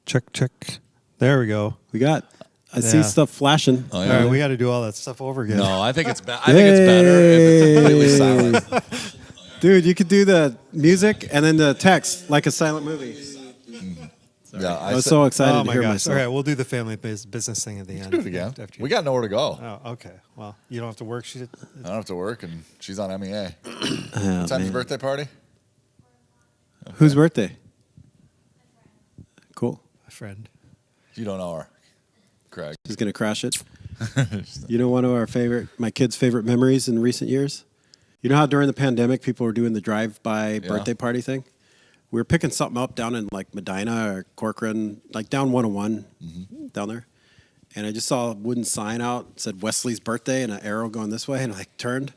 Check. There we go. I see stuff flashing. Oh, All yeah. right, we got to do all that stuff over again. No, I think it's better if it's completely silent. Dude, you could do the music and then the text like a silent movie. Yeah, I was so excited to hear myself. All right, we'll do the family business thing at the end. Do it again. We got nowhere to go. Oh, okay. Well, you don't have to work. I don't have to work, and she's on MEA. Oh, What time's your birthday party? Okay. Whose birthday? Cool. My friend. You don't know her, Craig. She's going to crash it. You know, one of my kids' favorite memories in recent years? You know how during the pandemic people were doing the drive-by birthday party thing? We were picking something up down in like Medina or Corcoran, like down 101 down there. And I just saw a wooden sign out, said Wesley's birthday and an arrow going this way. And I turned.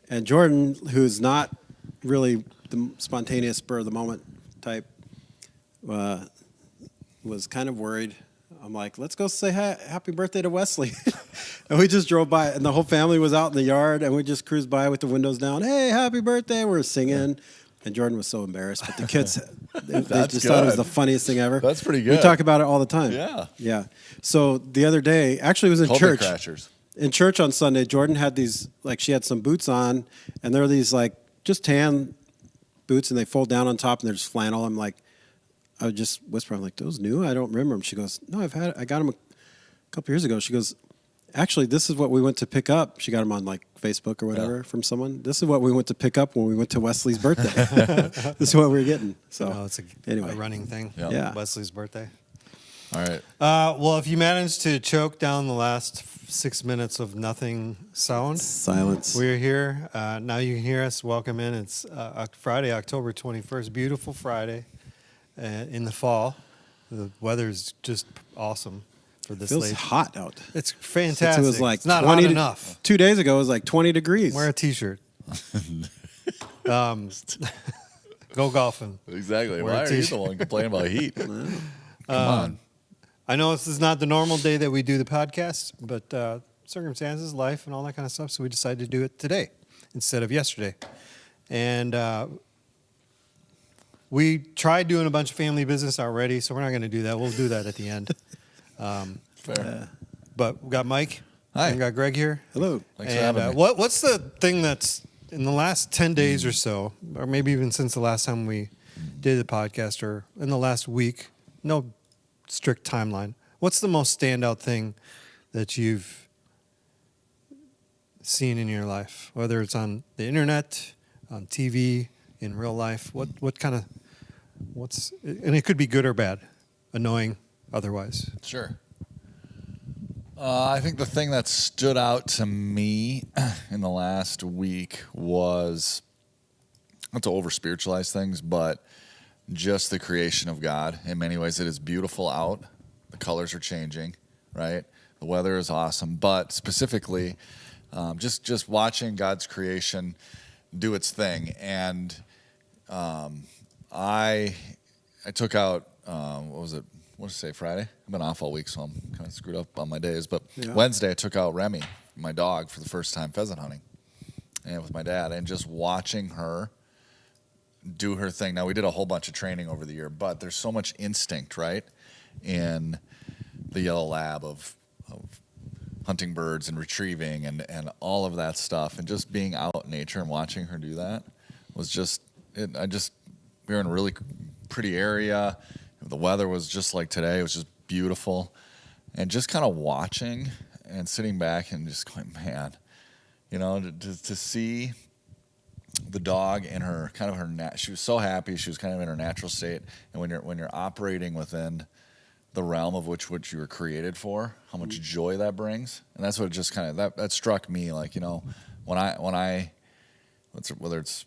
And Jordan, who's not really the spontaneous spur of the moment type, was kind of worried. I'm like, let's go say happy birthday to Wesley. And we just drove by, and the whole family was out in the yard, and we just cruised by with the windows down. Hey, happy birthday. We're singing. And Jordan was so embarrassed. But the kids, they just thought it was the funniest thing ever. That's pretty good. We talk about it all the time. Yeah. Yeah. So the other day, actually it was in church. Crashers. In church on Sunday, Jordan had these, like she had some boots on, and they're these like just tan boots, and they fold down on top, and they're just flannel. I'm like, I would just whisper, I'm like, those new? I don't remember them. She goes, no, I got them a couple years ago. She goes, actually, this is what we went to pick up. She got them on like Facebook or whatever from someone. This is what we went to pick up when we went to Wesley's birthday. This is what we were getting. So it's a running thing. Yeah. Wesley's birthday. All right. Well, if you managed to choke down the last 6 minutes of nothing sound. Silence. We're here. Now you can hear us. Welcome in. It's Friday, October 21st. Beautiful Friday in the fall. The weather's just awesome for this Feels late. hot out. It's fantastic. It was like it's not 20 hot enough. 2 days ago, it was like 20 degrees. Wear a T-shirt. Go golfing. Exactly. Wear a Why are you t-shirt. the one complaining about heat? Come on. I know this is not the normal day that we do the podcast, but circumstances, life, and all that kind of stuff, so we decided to do it today instead of yesterday. And we tried doing a bunch of family business already, so we're not going to do that. We'll do that at the end. Fair. But we got Mike. Hi. And we got Greg here. Hello. Thanks for And having me. what's the thing that's in the last 10 days or so, or maybe even since the last time we did the podcast, or in the last week, no strict timeline, what's the most standout thing that you've seen in your life, whether it's on the internet, on TV, in real life? What kind of, and it could be good or bad, annoying, otherwise. Sure. I think the thing that stood out to me in the last week was, not to over spiritualize things, but just the creation of God. In many ways, it is beautiful out. The colors are changing, right? The weather is awesome. But specifically, just watching God's creation do its thing. And I took out, what was it? What did I say, Friday? I've been off all week, so I'm kind of screwed up on my days. But Wednesday, I took out Remy, my dog, for the first time pheasant hunting, and with my dad, and just watching her do her thing. Now, we did a whole bunch of training over the year, but there's so much instinct, right, in the yellow lab of hunting birds and retrieving and all of that stuff, and just being out in nature and watching her do that was just, we were in a really pretty area. The weather was just like today. It was just beautiful. And just kind of watching and sitting back and just going, man, to see the dog in her, kind of she was so happy. She was kind of in her natural state. And when you're operating within the realm of which you were created for, how much joy that brings. And that's what just kind of, that struck me. Like, whether it's,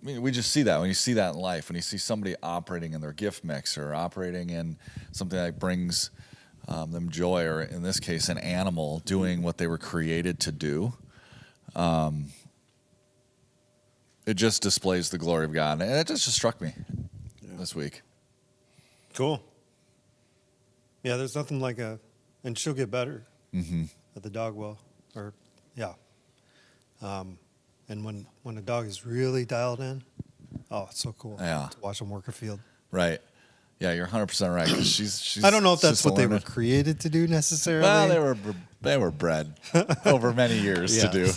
we just see that. When you see that in life, when you see somebody operating in their gift mix or operating in something that brings them joy, or in this case, an animal doing what they were created to do, it just displays the glory of God. And it just struck me this week. Cool. Yeah, there's nothing like and she'll get better. Mm-hmm. The dog will, and when a dog is really dialed in, oh, it's so cool to watch them work a field. Right. Yeah, you're 100% right. 'Cause she's. I don't know if that's just a what they were learner. created to do necessarily. Well, they were bred over many years to do.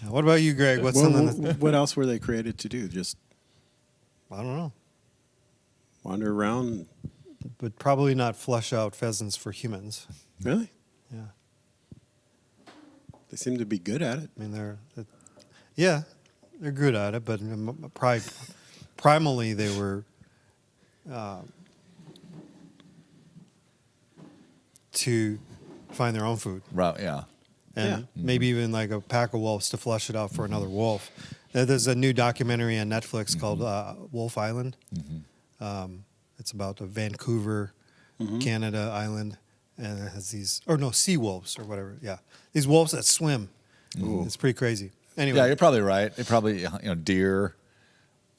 What about you, Greg? What's something that, What else were they created to do? Just I don't know, wander around? but probably not flush out pheasants for humans. Really? Yeah, They seem to be good at it. I mean they're good at it, but primally they were to find their own food. Right, yeah. And maybe even like a pack of wolves to flush it out for another wolf. There's a new documentary on Netflix called Wolf Island. It's about a Vancouver, Canada island, and it has these, or no, sea wolves or whatever. Yeah, these wolves that swim. It's pretty crazy. Anyway, Yeah, you're probably right. They probably, deer,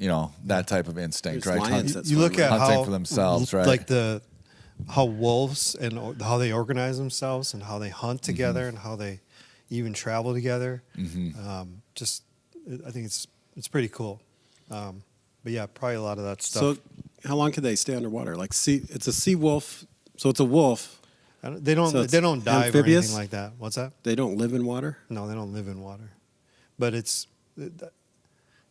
that type of instinct, There's right? lions that you look at hunting how for themselves, right? Like how wolves and how they organize themselves and how they hunt together and how they even travel together. I think it's pretty cool. But yeah, probably a lot of that stuff. So, how long can they stay underwater? Like, it's a sea wolf, so it's a wolf. They don't So it's they don't dive or amphibious? anything like that. What's that? They don't live in water. No, they don't live in water. But it's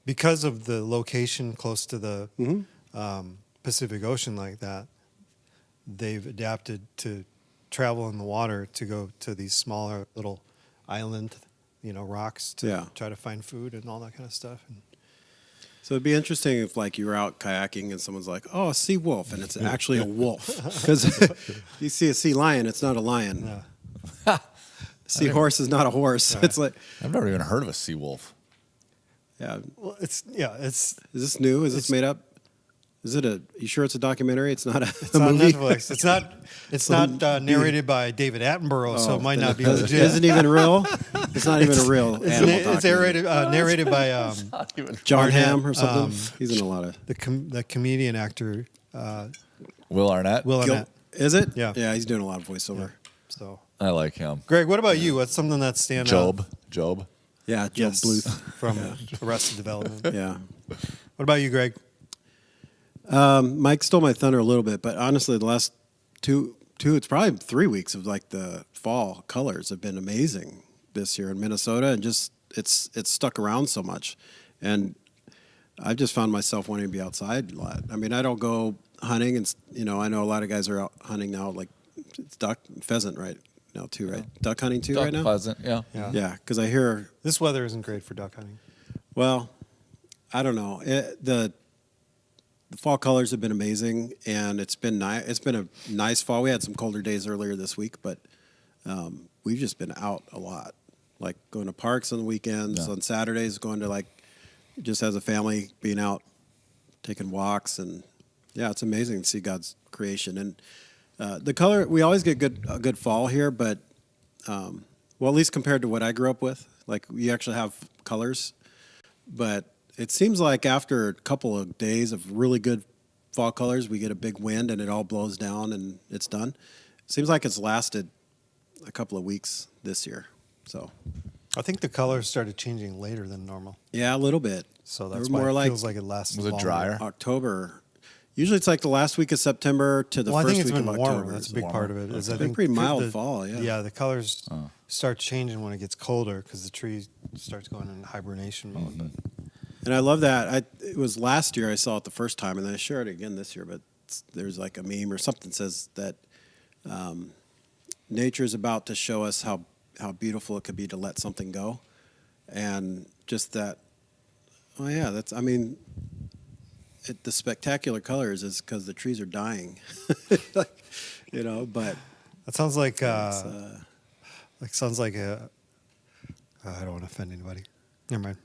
because of the location close to the Pacific Ocean like that, they've adapted to travel in the water to go to these smaller little island, rocks to try to find food and all that kind of stuff. And So it'd be interesting if, like, you were out kayaking and someone's like, "Oh, a sea wolf," and it's actually a wolf. Because you see a sea lion, it's not a lion. Sea horse is not a horse. Right. It's like, I've never even heard of a sea wolf. yeah. well, it's Is this new? Is this made up? Is it you sure it's a documentary? It's not it's a on movie. Netflix. It's not narrated by David Attenborough, so it might not be legit. It isn't even real. It's not even a real animal It's documentary. narrated by John Arnett, Hamm or something. He's in a lot of. the comedian actor Will Arnett? Will Gil- Arnett. Is it? Yeah. Yeah, he's doing a lot of voiceover. Yeah. So, I like him. Greg, what about you? What's something that stands out? Job. Yeah, Joe Yes, Bluth. from Arrested Development. Yeah. What about you, Greg? Mike stole my thunder a little bit, but honestly, the last two, it's probably 3 weeks of like the fall colors have been amazing this year in Minnesota, and just it's stuck around so much, and I've just found myself wanting to be outside a lot. I mean, I don't go hunting, and I know a lot of guys are out hunting now, like it's duck, pheasant right now too, right? Duck hunting too Duck, right now. pheasant, yeah. Yeah, because I hear. This weather isn't great for duck hunting. Well, I don't know. The fall colors have been amazing, and it's been nice. It's been a nice fall. We had some colder days earlier this week, but we've just been out a lot, like going to parks on the weekends, on Saturdays, going to just as a family, being out, taking walks, and yeah, it's amazing to see God's creation. And the color, we always get a good fall here, but well, at least compared to what I grew up with, like we actually have colors, but it seems like after a couple of days of really good fall colors, we get a big wind and it all blows down and it's done. It seems like it's lasted a couple of weeks this year. So I think the colors started changing later than normal, yeah, a little bit. so They that's were why more it feels like it lasts. Was it longer. drier? October. Usually it's like the last week of September to the Well, I first think it's week been of warmer. October. That's a big part of it. Is I It's been think pretty mild the- fall, yeah. Yeah, the colors start changing when it gets colder because the tree starts going in hibernation mode. But And I love that. It was last year I saw it the first time, and then I shared it again this year. But there's like a meme or something says that nature is about to show us how beautiful it could be to let something go, and just that. Oh yeah, that's. I mean, the spectacular colors is because the trees are dying, but that sounds like sounds like a. I don't want to offend anybody. Never mind.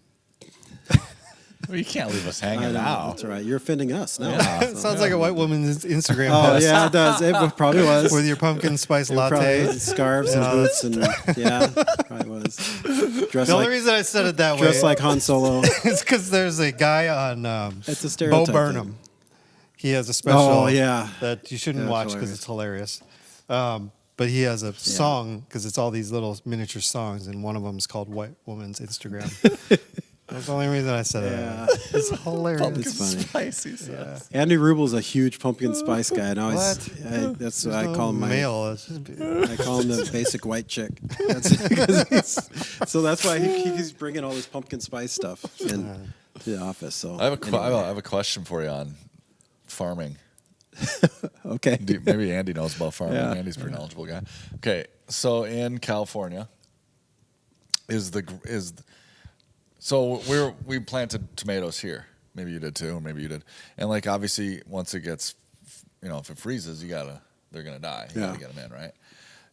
Well, you can't leave us I hanging know, out. that's right. You're offending us now. Yeah. It sounds like a white woman's Instagram Oh post yeah, it does. It probably was. with your pumpkin spice It probably latte. was. Scarves and boots and yeah, probably was. Dressed The only like, reason I said it that way dressed like Han Solo. is because there's a guy on It's a Bo stereotype. Burnham. He has a special Oh, yeah. that you shouldn't Yeah, watch it's because it's hilarious. But he has a song because it's all these little miniature songs, and one of them is called "White Woman's Instagram." That's the only reason I said Yeah. it. It's hilarious. Pumpkin It's funny. spicy sauce. Andy Rubel's a huge pumpkin spice guy, and What? that's There's what I no call him. male. It's just- I call him the basic white chick. So that's why he's bringing all this pumpkin spice stuff in to the office. So I have anyway. I have a question for you on farming. Okay. Maybe Andy knows about farming. Yeah. Andy's a pretty knowledgeable guy. Okay, so in California, we planted tomatoes here. Maybe you did too, or maybe you did. And like obviously, once it gets, if it freezes, they're gonna die. You gotta get them in, right?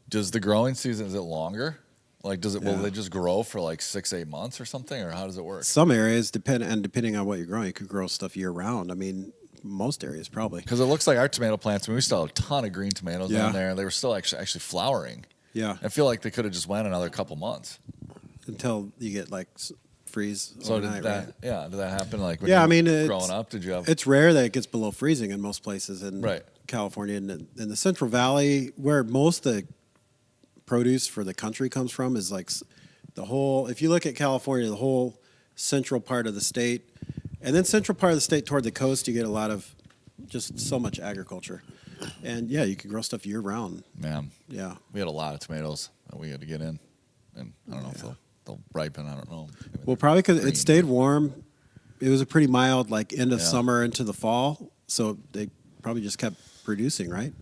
Does the growing season, is it longer? Like, will they just grow for like 6-8 months or something, or how does it work? Some areas depending on what you're growing, you could grow stuff year round. I mean, most areas probably. Because it looks like our tomato plants. We still have a ton of green tomatoes Yeah. down there. They were still actually flowering. Yeah. I feel like they could have just went another couple months. Until you get like freeze So overnight, right? did that happen? Like when Yeah, you I mean, were growing up, did you have? It's rare that it gets below freezing in most places in Right. California and in the Central Valley, where most of the produce for the country comes from, is like the whole. If you look at California, the whole central part of the state, and then central part of the state toward the coast, you get a lot of just so much agriculture, and yeah, you can grow stuff year round. Man, Yeah. we had a lot of tomatoes that we had to get in, and I don't know if they'll ripen. I don't know. Maybe Well, they're probably because green. it stayed warm. It was a pretty mild, like end of Yeah. summer into the fall, so they probably just kept producing, right?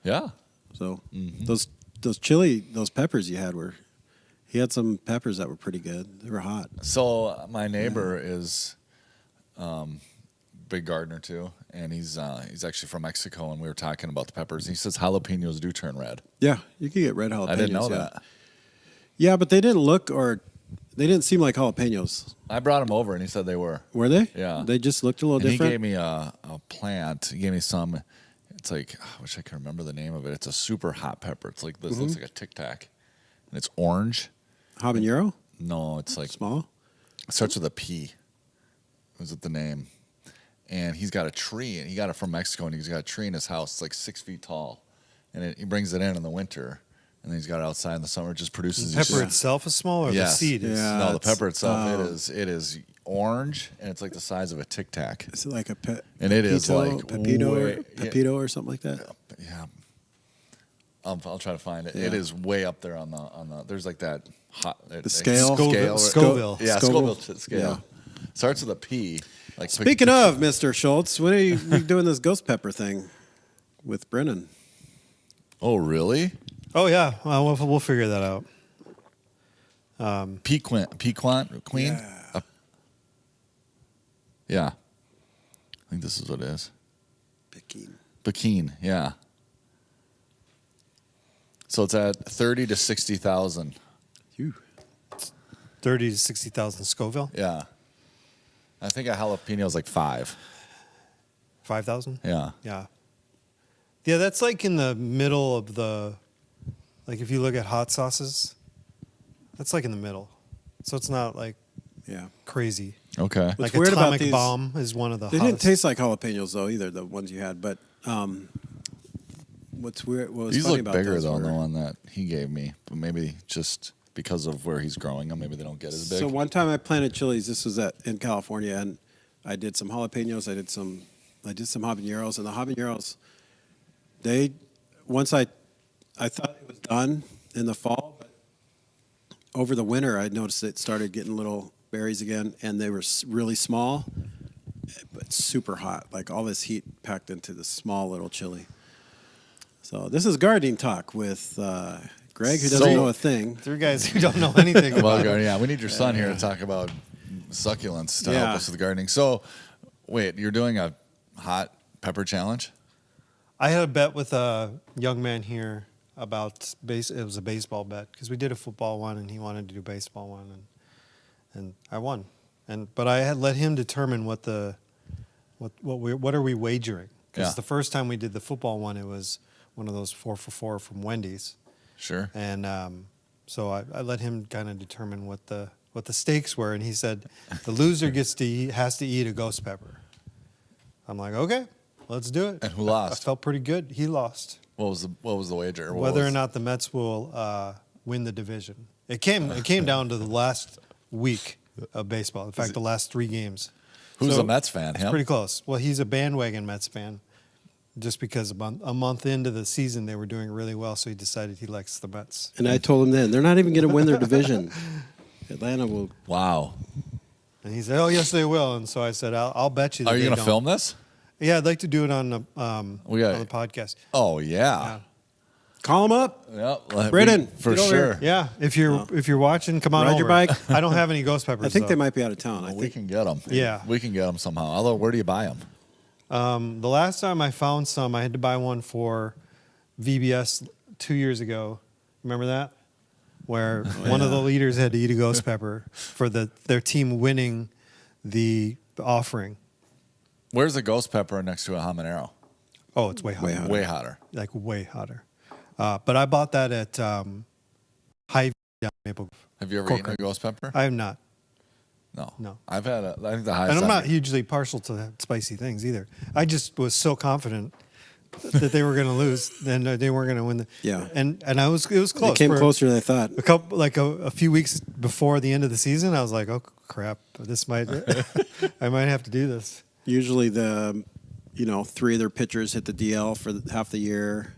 Yeah. So Mm-hmm. those peppers you had he had some peppers that were pretty good. They were hot. So my neighbor is big gardener too, and he's actually from Mexico, and we were talking about the peppers. And he says jalapenos do turn red. Yeah, you could get red jalapenos. I didn't know yeah. that. Yeah, but they didn't seem like jalapenos. I brought him over, and he said they were. Were they? Yeah. They just looked a little And different. he gave me a plant. He gave me some. It's like, I wish I could remember the name of it. It's a super hot pepper. It's like this. Mm-hmm. Looks like a Tic Tac, and it's orange. Habanero? No, it's like Small? it starts with a P. Was it the name? And he's got a tree, and he got it from Mexico, and he's got a tree in his house. It's like 6 feet tall, and he brings it in the winter, and then he's got it outside in the summer. It just produces The these- pepper itself is small, or Yes. the seed is? Yeah. No, the it's- pepper itself it is orange, and it's like the size of a Tic Tac. Is it like a And it is like Pepito or something like that? Yeah. I'll try to find it. Yeah. It is way up there on the. There's like that hot. The scale? Scoville. Yeah, Scoville. scale. Yeah. Starts with a P. Like Speaking of, Mr. Schultz, when are you doing this ghost pepper thing with Brennan? Oh, really? Oh yeah, well, we'll figure that out. Pequant Queen. Yeah. Yeah. I think this is what it is. Peking. Pekin. Yeah. So it's at 30 to 60,000. Phew. 30 to 60,000 Scoville. Yeah. I think a jalapeno is like 5. 5,000. Yeah. Yeah. Yeah, that's like in the middle of like if you look at hot sauces, that's like in the middle. So it's not like Yeah. crazy. Okay. What's Like weird about Atomic these- Bomb is one of the They hottest. didn't taste like jalapenos though either, the ones you had. But what's weird? What was These funny look about bigger those though than were- the one that he gave me, but maybe just because of where he's growing them, maybe they don't get as big. So one time I planted chilies. This was in California, and I did some jalapenos. I did some habaneros, and the habaneros. Once I thought it was done in the fall, but over the winter I noticed it started getting little berries again, and they were really small, but super hot. Like all this heat packed into this small little chili. So this is gardening talk with Greg, who doesn't So- know a thing. 3 guys who don't know anything Well, about it. yeah, we need your son here to talk about succulents to Yeah. help us with gardening. So, wait, you're doing a hot pepper challenge? I had a bet with a young man here about it was a baseball bet because we did a football one and he wanted to do baseball one and I won. But I had let him determine what are we wagering? Because Yeah. the first time we did the football one, it was one of those 4 for 4 from Wendy's. Sure. And so I let him kind of determine what the stakes were, and he said the loser has to eat a ghost pepper. I'm like, okay, let's do it. And who lost? I felt pretty good. He lost. What was the wager? Or what Whether or was- not the Mets will win the division. It came down to the last week. of baseball. In fact, the last 3 games. Who's So, a Mets fan? It's Him? pretty close. Well, he's a bandwagon Mets fan. Just because a month into the season they were doing really well, so he decided he likes the Mets. And I told him then they're not even going to win their division. Atlanta will. Wow. And he said, "Oh, yes, they will." And so I said, "I'll bet you." That Are you going to to film this? Yeah, I'd like to do it on the on the podcast. Oh yeah. Call him up. Yep. Brennan, for get over sure. here. Yeah, if you're watching, come on Ride over. your bike. I don't have any ghost peppers. I think though. they might be out of town. I We think can get them. Yeah. We can get them somehow. Although, where do you buy them? The last time I found some, I had to buy one for VBS 2 years ago. Remember that? Where one of the leaders had to eat a ghost pepper for their team winning the offering. Where's a ghost pepper next to a habanero? Oh, it's way hotter. Way hotter. Way hotter. Like way hotter. But I bought that at High Maple. Have you ever Corcoran. eaten a ghost pepper? I have not. No. I've had I think the highest. And I'm not I've- hugely partial to spicy things either. I just was so confident that they were going to lose, and they weren't going to win. Yeah. And it was close. they came for closer than I thought. a few weeks before the end of the season. I was like, oh crap, this might I might have to do this. Usually the 3 of their pitchers hit the DL for half the year.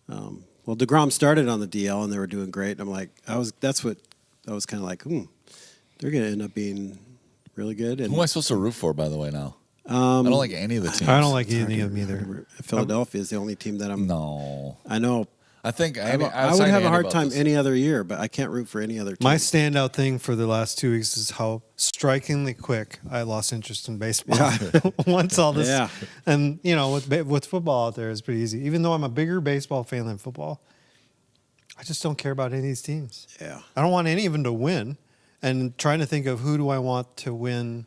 Well, DeGrom started on the DL and they were doing great. And I'm like, I was kind of like, they're going to end up being really good. And Who am I supposed to root for, by the way? Now I don't like any of the teams. I don't like any of them either. Philadelphia is the only team that I'm. No. I know. I think I would have a hard time any other year, but I can't root for any other team. My standout thing for the last 2 weeks is how strikingly quick I lost interest in baseball. Once all this, Yeah. and with football out there, it's pretty easy. Even though I'm a bigger baseball fan than football, I just don't care about any of these teams. Yeah. I don't want any of them to win. And trying to think of who do I want to win,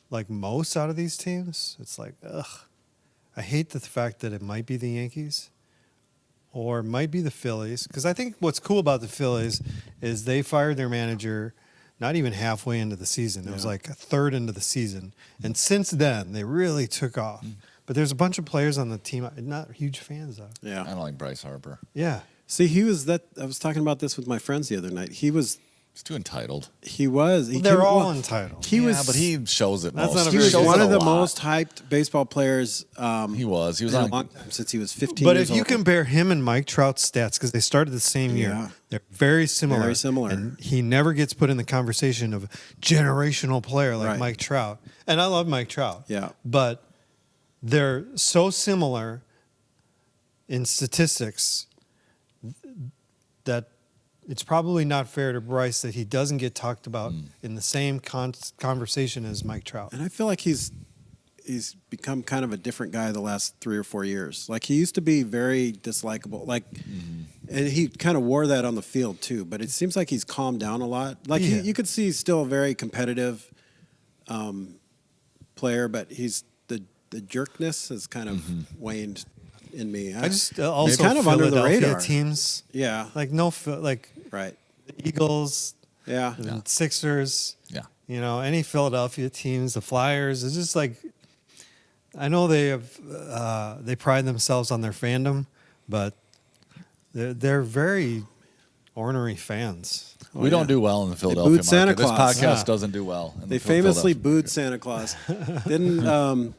like most out of these teams, it's like, ugh. I hate the fact that it might be the Yankees. Or it might be the Phillies. Because I think what's cool about the Phillies is they fired their manager not even halfway into the season. It was like a third into the season. And since then, they really took off. But there's a bunch of players on the team I'm not huge fans of. Yeah. I don't like Bryce Harper. Yeah. See, I was talking about this with my friends the other night. He's too entitled. They're all entitled. But he shows it That's most. not a He very was shows one it of a the lot. most hyped baseball players. He was in a on. long time since he was 15 But years if you old. compare him and Mike Trout's stats, because they started the same year, Yeah. they're very similar. Very similar. And he never gets put in the conversation of generational player like Right. Mike Trout. And I love Mike Trout. Yeah. But they're so similar in statistics that it's probably not fair to Bryce that he doesn't get talked about in the same conversation as Mike Trout. And I feel like he's become kind of a different guy the last 3 or 4 years. Like he used to be very dislikable. Like, and he kind of wore that on the field too. But it seems like he's calmed down a lot. Like Yeah. you could see he's still a very competitive player, but he's the jerkness has kind of waned in me. I just also kind of under the Philadelphia radar. teams Yeah. like Right. the Eagles, Yeah. and Sixers. Yeah. Any Philadelphia teams, the Flyers. It's just like I know they pride themselves on their fandom, but they're very ornery fans. We don't do well in the Philadelphia booed Santa market. Claus. This podcast Yeah. doesn't do well. In They the famously Philadelphia booed Santa Claus. Didn't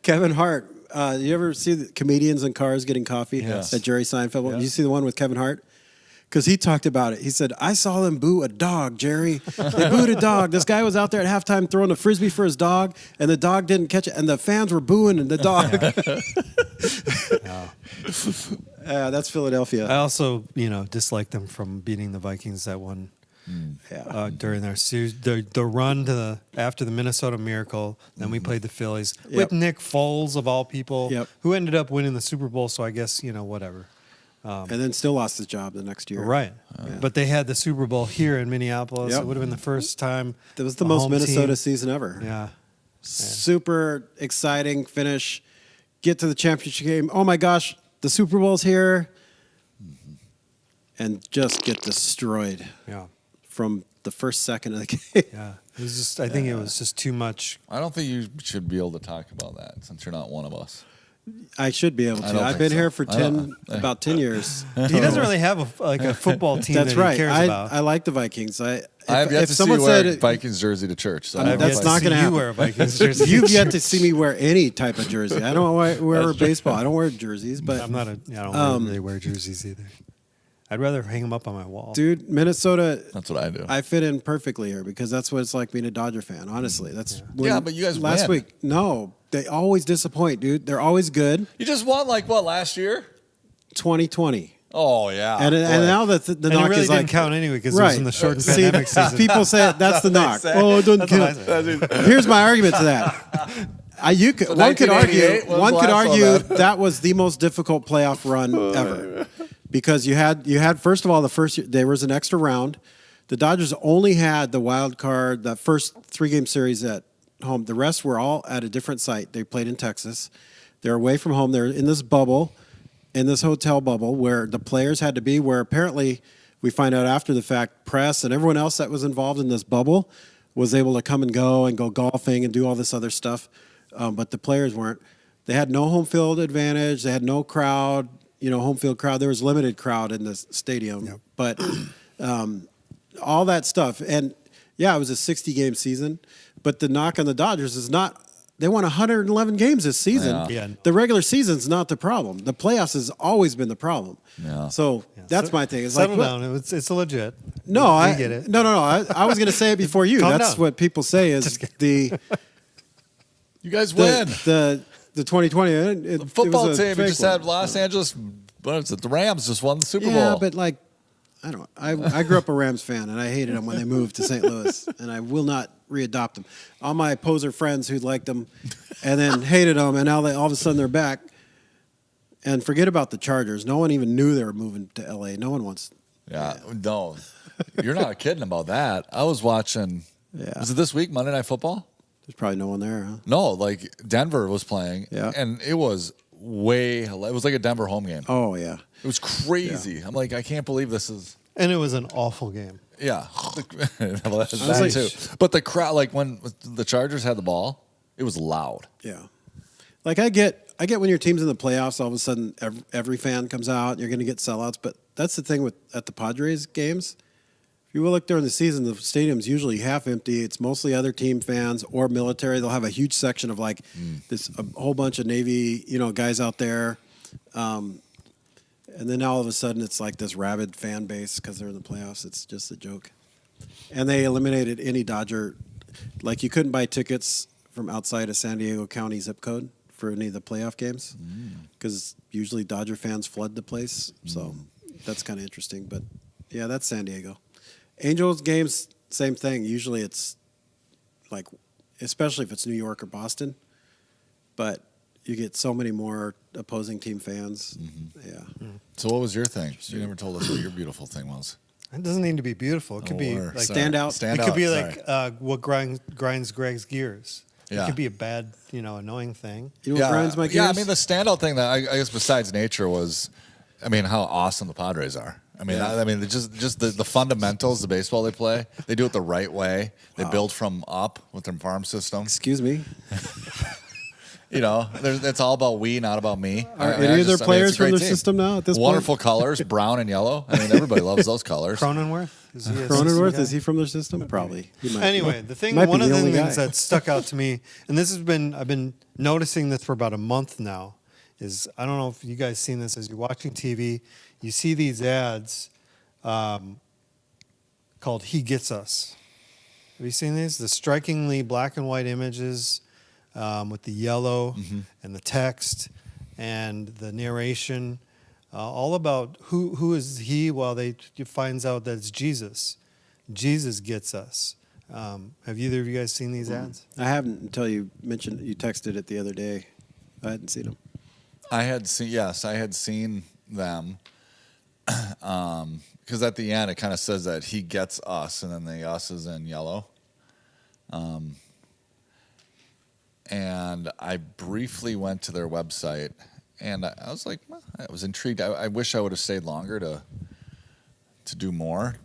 Kevin Hart? You ever see the comedians in cars getting coffee Yes. at Jerry Seinfeld? Yeah. Did you see the one with Kevin Hart? Because he talked about it. He said, I saw them boo a dog, Jerry. They booed a dog. This guy was out there at halftime throwing a Frisbee for his dog, and the dog didn't catch it, and the fans were booing the dog. That's Philadelphia. I also dislike them from beating the Vikings that one. During their series, the run to after the Minnesota Miracle, then we played the Phillies with Nick Foles of all people, who ended up winning the Super Bowl. So I guess whatever. And then still lost his job the next year. Right, but they had the Super Bowl here in Minneapolis. Yep. It would have been the first time. That was the a most home Minnesota team- season ever. Yeah, Super exciting finish. Get to the championship game. Oh my gosh, the Super Bowl's here. And just get destroyed yeah, from the first second of the game. yeah. It was just. I think it was just too much. I don't think you should be able to talk about that since you're not one of us. I should be able I to. don't I've think been so. here for I don't- about 10 years. He doesn't really have a football team That's that right. he cares about. I like the Vikings. I have yet to see you wear a Vikings jersey to church. So that's not going to happen. You wear a Vikings jersey. You've yet to see me wear any type of jersey. I don't wear baseball. I don't wear jerseys, but I don't really wear jerseys either. I'd rather hang them up on my wall. Dude, Minnesota. That's what I do. I fit in perfectly here because that's what it's like being a Dodger fan. Honestly, that's but you guys last win. week. No, they always disappoint, dude. They're always good. You just won last year? 2020. Oh yeah, and now the and knock it really is like didn't count anyway because it was in the shortened See, pandemic season. People say that's the knock. Oh, it doesn't count. Here's my argument to that. One could argue that was the most difficult playoff run ever because you had first of all there was an extra round. The Dodgers only had the wild card, that first 3-game series at home. The rest were all at a different site. They played in Texas. They're away from home. They're in this bubble. In this hotel bubble where the players had to be, where apparently we find out after the fact, press and everyone else that was involved in this bubble was able to come and go golfing and do all this other stuff, but the players weren't. They had no home field advantage. They had no crowd, home field crowd. There was limited crowd in the stadium, but all that stuff. And, yeah, it was a 60-game season, but the knock on the Dodgers is not – they won 111 games this season. Yeah. The regular season's not the problem. The playoffs has always been the problem. Yeah. So that's my thing. It's settle like, down. It's legit. No, I get it. No. I was going to say it before you. Calm That's down. what people say is you guys win. The 2020 The football team. You just had Los Angeles. What is it? The Rams just won the Super Bowl. Yeah, but I grew up a Rams fan, and I hated them when they moved to St. Louis, and I will not readopt them. All my poser friends who liked them and then hated them, and now all of a sudden they're back. And forget about the Chargers. No one even knew they were moving to L.A. No one wants. Yeah. No, you're not kidding about that. I was watching. Yeah. Was it this week, Monday Night Football? There's probably no one there, huh? No, Denver was playing. Yeah. And it was it was like a Denver home game. Oh, yeah. It was crazy. Yeah. I'm like, I can't believe this is. And it was an awful game. Yeah. Well, that's that too. But the crowd, when the Chargers had the ball, it was loud. Yeah. I get when your team's in the playoffs, all of a sudden every fan comes out, and you're going to get sellouts. But that's the thing at the Padres games. If you will look during the season, the stadium's usually half empty. It's mostly other team fans or military. They'll have a huge section of a whole bunch of Navy, guys out there. And then all of a sudden it's like this rabid fan base because they're in the playoffs. It's just a joke. And they eliminated any Dodger. You couldn't buy tickets from outside of San Diego County zip code for any of the playoff games because usually Dodger fans flood the place. So that's kind of interesting. But, yeah, that's San Diego. Angels games, same thing. Usually it's especially if it's New York or Boston. But you get so many more opposing team fans. Mm-hmm. Yeah. So what was your thing? You never told us what your beautiful thing was. It doesn't need to be beautiful. It could be stand out. It could be what grinds Greg's gears. Yeah. It could be a bad, annoying thing. You know what grinds my gears? Yeah, I mean, the standout thing that I guess besides nature was, how awesome the Padres are. Just the fundamentals, the baseball they play, they do it the right way. They build from up with their farm system. Excuse me. It's all about we, not about me. Are any of their players from their system now at this point? Wonderful colors, brown and yellow. everybody loves those colors. Cronenworth? Is he from their system? Probably. Anyway, one of the things that stuck out to me, and I've been noticing this for about a month now, is I don't know if you guys seen this as you're watching TV, you see these ads called He Gets Us. Have you seen these? The strikingly black and white images with the yellow and the text and the narration, all about who is he while they finds out that it's Jesus. Jesus gets us. Have either of you guys seen these ads? I haven't until you texted it the other day. I hadn't seen them. I had seen them because at the end it kind of says that he gets us, and then the us is in yellow. And I briefly went to their website, and I was like, I was intrigued. I wish I would have stayed longer to do more,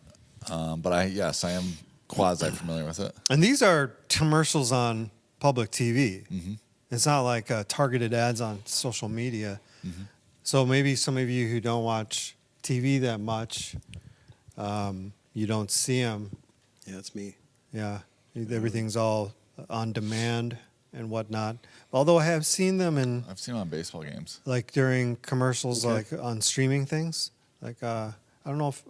but I am quasi familiar with it. And these are commercials on public TV. Mm-hmm. It's not like targeted ads on social media. Mm-hmm. So maybe some of you who don't watch TV that much, you don't see them. Yeah, that's me. Yeah, everything's all on demand and whatnot. Although I have seen them in I've seen them on baseball games. like during commercials, Okay. like on streaming things. Like I don't know if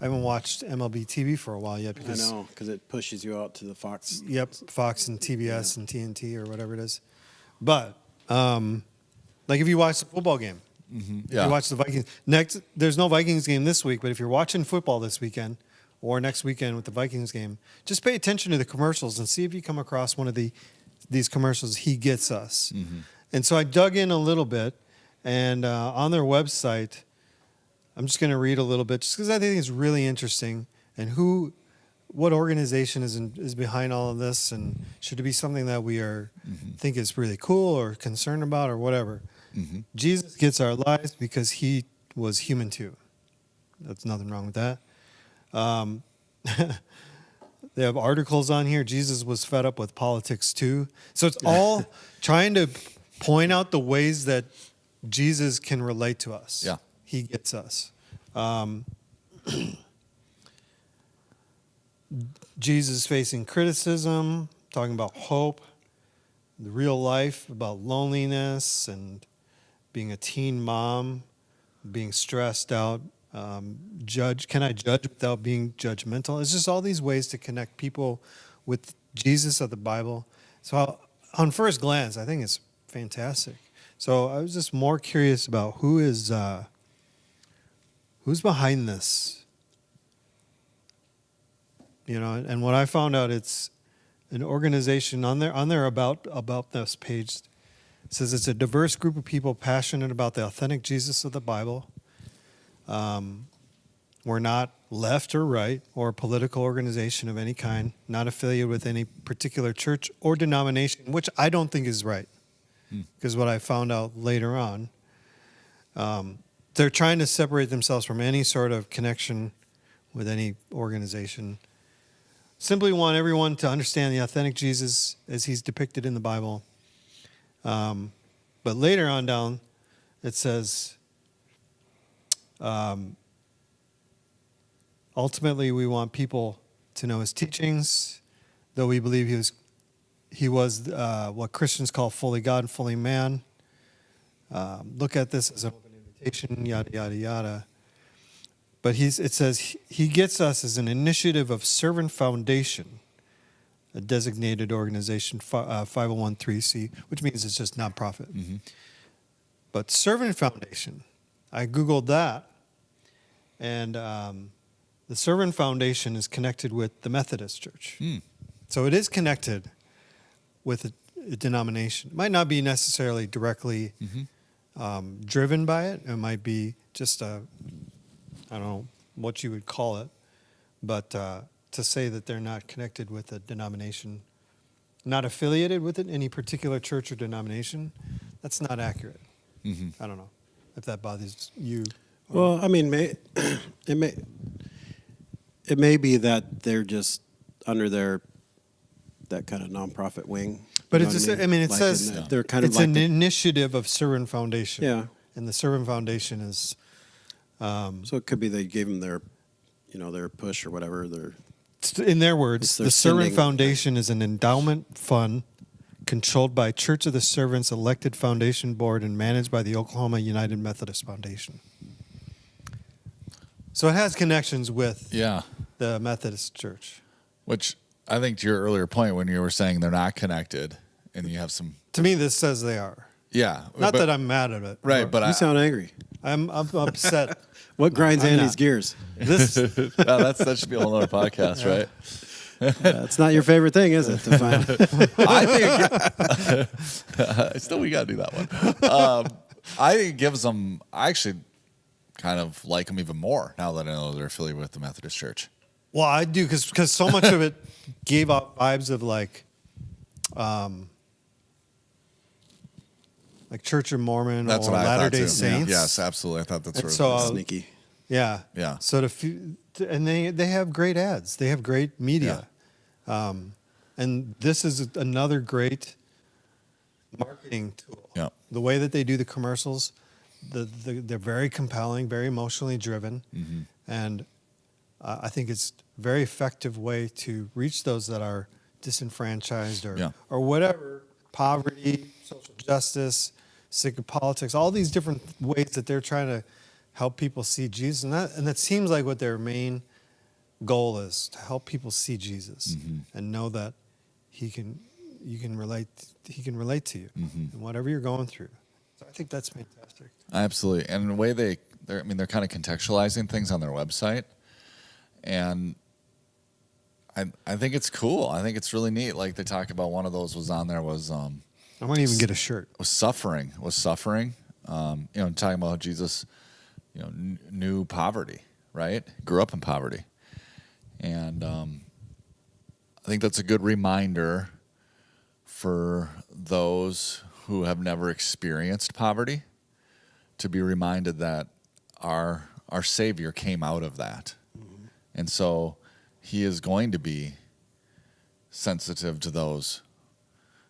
I haven't watched MLB TV for a while yet I because know, because it pushes you out to the Fox. yep, Fox and TBS and TNT or whatever it is. But like if you watch the football game, if Yeah. you watch the Vikings next, there's no Vikings game this week. But if you're watching football this weekend or next weekend with the Vikings game, just pay attention to the commercials and see if you come across one of these commercials. He gets us, and so I dug in a little bit, and on their website, I'm just going to read a little bit just because I think it's really interesting and what organization is behind all of this, and should it be something that we think is really cool or concerned about or whatever. Jesus gets our lives because he was human too. That's nothing wrong with that. They have articles on here. Jesus was fed up with politics too. So it's all trying to point out the ways that Jesus can relate to us. Yeah. He gets us. Jesus facing criticism, talking about hope, the real life, about loneliness and being a teen mom, being stressed out, can I judge without being judgmental? It's just all these ways to connect people with Jesus of the Bible. So on first glance, I think it's fantastic. So I was just more curious about who's behind this. And what I found out, it's an organization on their about this page. It says it's a diverse group of people passionate about the authentic Jesus of the Bible. We're not left or right or a political organization of any kind, not affiliated with any particular church or denomination, which I don't think is right. Because what I found out later on, they're trying to separate themselves from any sort of connection with any organization. Simply want everyone to understand the authentic Jesus as he's depicted in the Bible. But later on down, it says, ultimately, we want people to know his teachings, though we believe he was what Christians call fully God and fully man. Look at this as an open invitation, yada, yada, yada. But it says he gets us as an initiative of Servant Foundation, a designated organization, 501(c), which means it's just nonprofit. But Servant Foundation, I Googled that, and the Servant Foundation is connected with the Methodist Church. So it is connected with a denomination. It might not be necessarily directly driven by it. It might be just I don't know what you would call it, but to say that they're not connected with a denomination, not affiliated with any particular church or denomination, that's not accurate. I don't know if that bothers you. Well, I mean, it may be that they're just under that kind of nonprofit wing. But You it's know just, what I mean, it Like says in that they're kind it's of like an initiative of Servant Foundation. Yeah. And the Servant Foundation is, so it could be they gave them their push or whatever. in their words, It's their the Servant sending- Foundation is an endowment fund controlled by Church of the Servants elected foundation board and managed by the Oklahoma United Methodist Foundation. So it has connections with the Methodist Church. Which I think to your earlier point when you were saying they're not connected and you have some. To me, this says they are. Yeah. Not that I'm mad at it. Right, but You sound angry. I'm upset. What grinds I'm Andy's not. gears? This that should be a whole other podcast, right? That's not your favorite thing, is it? To find? I think still we got to do that one. I think it gives them. I actually kind of like them even more now that I know they're affiliated with the Methodist Church. Well, I do because so much of it gave off vibes of like Church of Mormon That's or what I Latter thought Day too. Saints. Yes, absolutely. I thought that's And where so, Sneaky. Yeah. Yeah. So and they have great ads. They have great media. And this is another great marketing tool. Yeah. The way that they do the commercials, they're very compelling, very emotionally driven, and I think it's very effective way to reach those that are disenfranchised or Yeah. or whatever, poverty, social justice, sick of politics, all these different ways that they're trying to help people see Jesus. And that seems like what their main goal is, to help people see Jesus and know that he can relate to you and whatever you're going through. So I think that's fantastic. Absolutely. And the way they're kind of contextualizing things on their website. And I think it's cool. I think it's really neat. Like they talk about, one of those was on there was I want to even get a shirt. was suffering. Talking about how Jesus, knew poverty, right? Grew up in poverty. And I think that's a good reminder for those who have never experienced poverty, to be reminded that our Savior came out of that. And so he is going to be sensitive to those,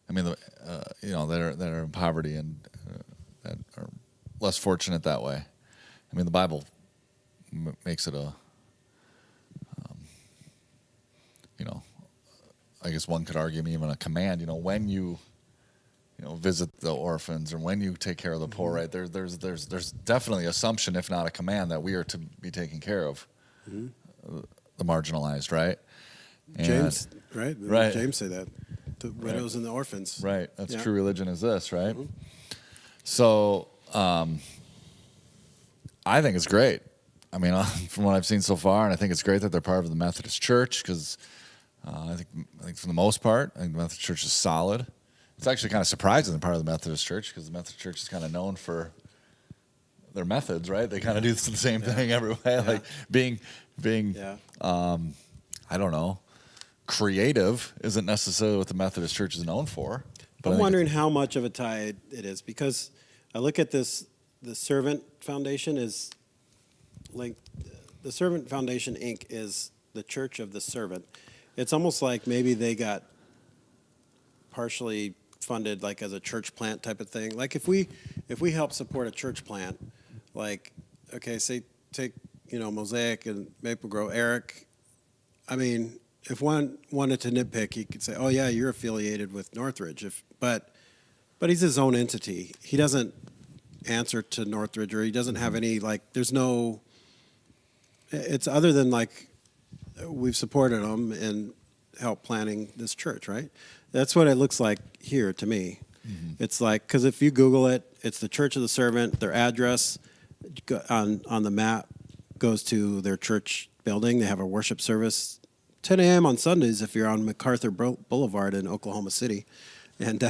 that are in poverty and that are less fortunate that way. The Bible makes it I guess one could argue even a command, when you visit the orphans or when you take care of the poor, right? There's definitely assumption, if not a command, that we are to be taking care of the marginalized, right? James, right? Right. James say that. The widows and the orphans. Right. That's true religion is this, right? So I think it's great. From what I've seen so far, and I think it's great that they're part of the Methodist Church, because I think for the most part, I think the Methodist Church is solid. It's actually kind of surprising they're part of the Methodist Church, because the Methodist Church is kind of known for their methods, right? They kind of do the same thing every way, like being I don't know, creative isn't necessarily what the Methodist Church is known for. But I'm wondering how much of a tie it is, because I look at this. The Servant Foundation is linked. The Servant Foundation Inc. is the Church of the Servant. It's almost like maybe they got partially funded, like as a church plant type of thing. Like if we help support a church plant, like say take Mosaic and Maple Grove, Eric. If one wanted to nitpick, he could say, "Oh yeah, you're affiliated with Northridge." But he's his own entity. He doesn't answer to Northridge, or he doesn't have any there's no. It's other than we've supported him and helped planning this church, right? That's what it looks like here to me. It's because if you Google it, it's the Church of the Servant. Their address on the map goes to their church building. They have a worship service 10 a.m. on Sundays if you're on MacArthur Boulevard in Oklahoma City. And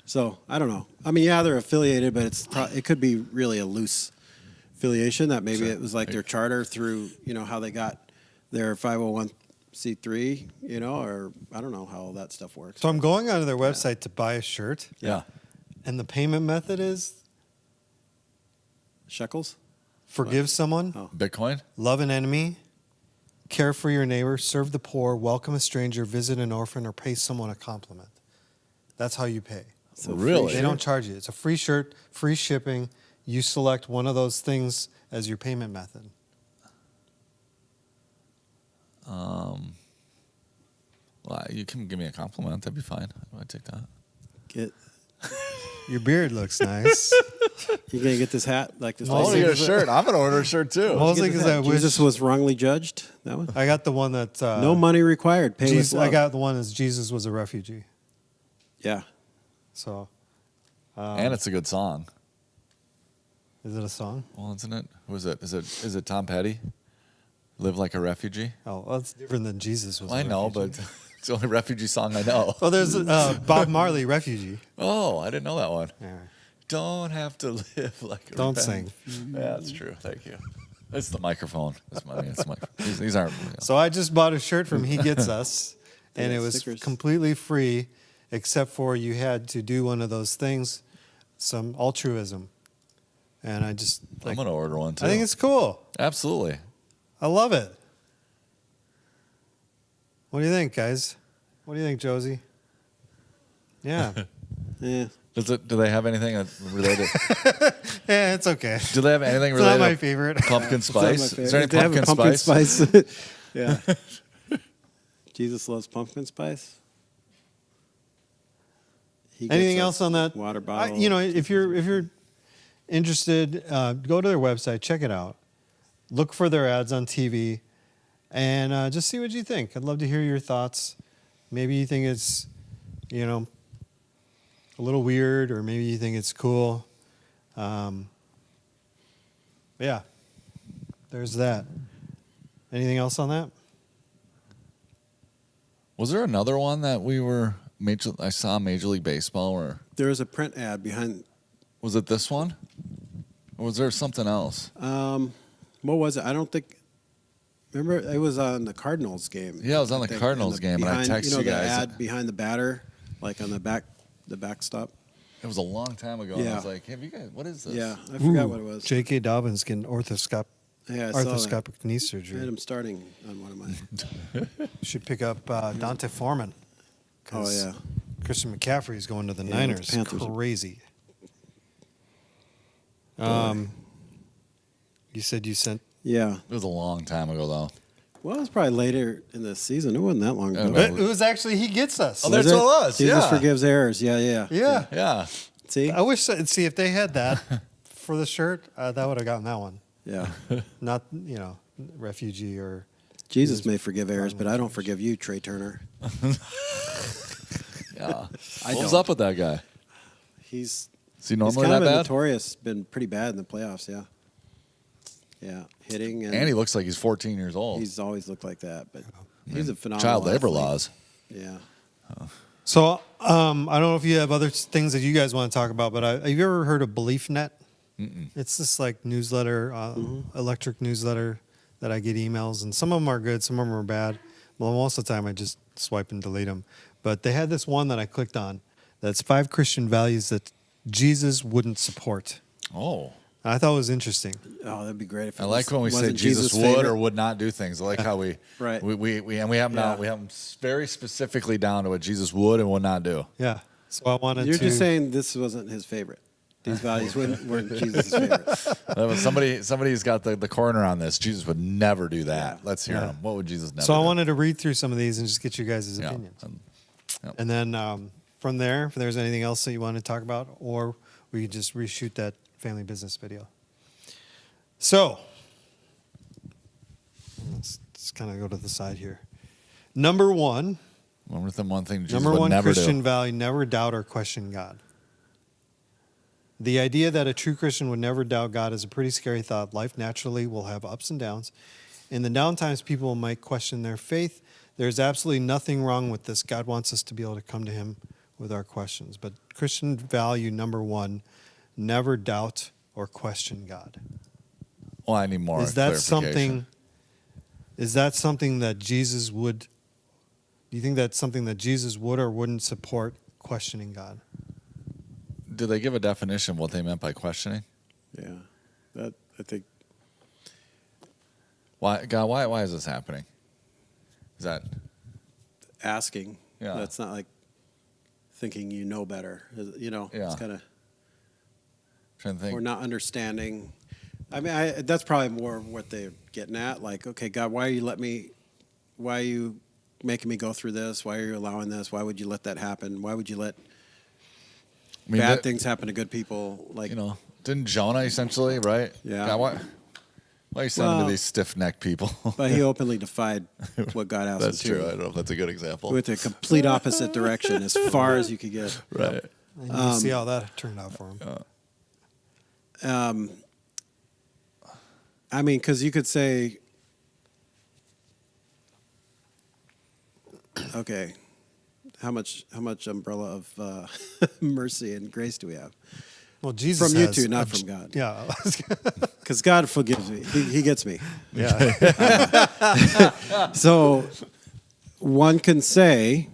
so I don't know. They're affiliated, but it could be really a loose affiliation, that maybe it was their charter through, how they got their 501c3, or I don't know how all that stuff works. So I'm going onto their website to buy a shirt. Yeah. And the payment method is Shekels? forgive someone, Bitcoin? love an enemy, care for your neighbor, serve the poor, welcome a stranger, visit an orphan, or pay someone a compliment. That's how you pay. So Really? They don't charge you. It's a free shirt, free shipping. You select one of those things as your payment method. Well, you can give me a compliment. That'd be fine. I'd take that. Your beard looks nice. You gonna get this hat like this? I want to get a shirt. I'm gonna order a shirt too. Mostly because I wish Jesus was wrongly judged. That one. I got the one that No money required. Pay with Jesus, love. I got the one that's Jesus was a refugee. Yeah. So, And it's a good song. is it a song? Well, isn't it? Who is it? Is it Tom Petty? Live like a refugee. Oh, well, that's different than Jesus was. I know, but it's the only refugee song I know. Well, there's Bob Marley, refugee. Oh, I didn't know that one. Yeah. Don't have to live like a Don't refugee. sing. Yeah, that's true. Thank you. It's the microphone. It's my. These aren't. So I just bought a shirt from He Gets Us, and Yeah, it was stickers. completely free, except for you had to do one of those things, some altruism. And I just I'm gonna order one too. I think it's cool. Absolutely. I love it. What do you think, guys? What do you think, Josie? Yeah. Yeah. Do they have anything related? Yeah, it's okay. Do they have anything It's related? not my to favorite. Pumpkin It's not my spice. favorite. Is there any They have a pumpkin spice? spice. Yeah. Jesus loves pumpkin spice. He gets Anything us else on that? water bottle? If you're interested, go to their website, check it out, look for their ads on TV, and just see what you think. I'd love to hear your thoughts. Maybe you think it's, a little weird, or maybe you think it's cool. Yeah, there's that. Anything else on that? Was there another one that I saw Major League Baseball, or There was a print ad behind. was it this one? Or was there something else? What was it? I don't think. Remember, it was on the Cardinals game. Yeah, it was on I the think, Cardinals game, and I texted you the guys. ad behind the batter, like on the backstop. It was a long time ago. And I Yeah. was like, "Have you guys? What is this?" Yeah, I forgot what it was. J.K. Dobbins getting arthroscopic Yeah, I saw that. knee I had surgery. him starting on one of mine. Should pick up Dante Foreman. Oh 'Cause yeah, Christian McCaffrey's going to the Yeah, Niners. the Panthers are- Crazy. You said you sent. yeah. It was a long time ago, though. Well, it was probably later in the season. It wasn't that long ago. Oh, But it was actually he gets us. Oh, that's what it was. Jesus Yeah. forgives errors. Yeah, yeah. Yeah. Yeah. See? I wish. See if they had that for the shirt, that would have gotten that one. Yeah. Not refugee or. Jesus may forgive errors, but I don't forgive you, Trey Turner. Yeah. I What was don't. up with that guy? He's Is he normally kind that of been bad? notorious, been pretty bad in the playoffs. Yeah. Yeah, hitting And he looks like he's 14 years old. he's always looked like that, but he's a phenomenal Child labor athlete. laws. Yeah. So I don't know if you have other things that you guys want to talk about, but have you ever heard of BeliefNet? It's this like newsletter, electric newsletter that I get emails, and some of them are good, some of them are bad. Well, most of the time I just swipe and delete them. But they had this one that I clicked on that's 5 Christian values that Jesus wouldn't support. Oh. I thought it was interesting. Oh, that'd be great if it I like when we say wasn't Jesus would favorite. or would not do things. I like how we Right. we have Yeah. now we have them very specifically down to what Jesus would and would not do. Yeah. So I wanted You're to. just saying this wasn't his favorite. These values weren't Jesus' favorite. That was somebody's got the corner on this. Jesus would never do that. Yeah. Let's hear Yeah. him. What would Jesus never So I do? wanted to read through some of these and just get you guys' Yeah. opinions. Yeah. And then from there, if there's anything else that you want to talk about, or we could just reshoot that family business video. So let's kind of go to the side here. Number one One thing Jesus would never Christian do. value: never doubt or question God. The idea that a true Christian would never doubt God is a pretty scary thought. Life naturally will have ups and downs. In the downtimes, people might question their faith. There's absolutely nothing wrong with this. God wants us to be able to come to Him with our questions. But Christian value number one: never doubt or question God. Well, I need more Is that clarification. something that Jesus would? Do you think that's something that Jesus would or wouldn't support? Questioning God. Did they give a definition of what they meant by questioning? Yeah. That I think Why, God? Why is this happening? Is that asking. Yeah. That's not like thinking you know better. Yeah. It's kind of trying to think? or not understanding. I mean, that's probably more what they're getting at. Like, okay, God, why are you making me go through this? Why are you allowing this? Why would you let that happen? Why would you let I mean, bad things happen to good people? Like, didn't Jonah essentially, right? Yeah. God, why are you sending Well, to these stiff-necked people? but he openly defied what God asked That's him to. true. I don't know if that's a good example. With a complete opposite direction, as far as you could get. Right. And you see how that turned out for him. I mean, because you could say, okay, how much umbrella of mercy and grace do we have? Well, Jesus From you has two, not a- from God. Yeah. Because God forgives me. He gets me. Yeah. So one can say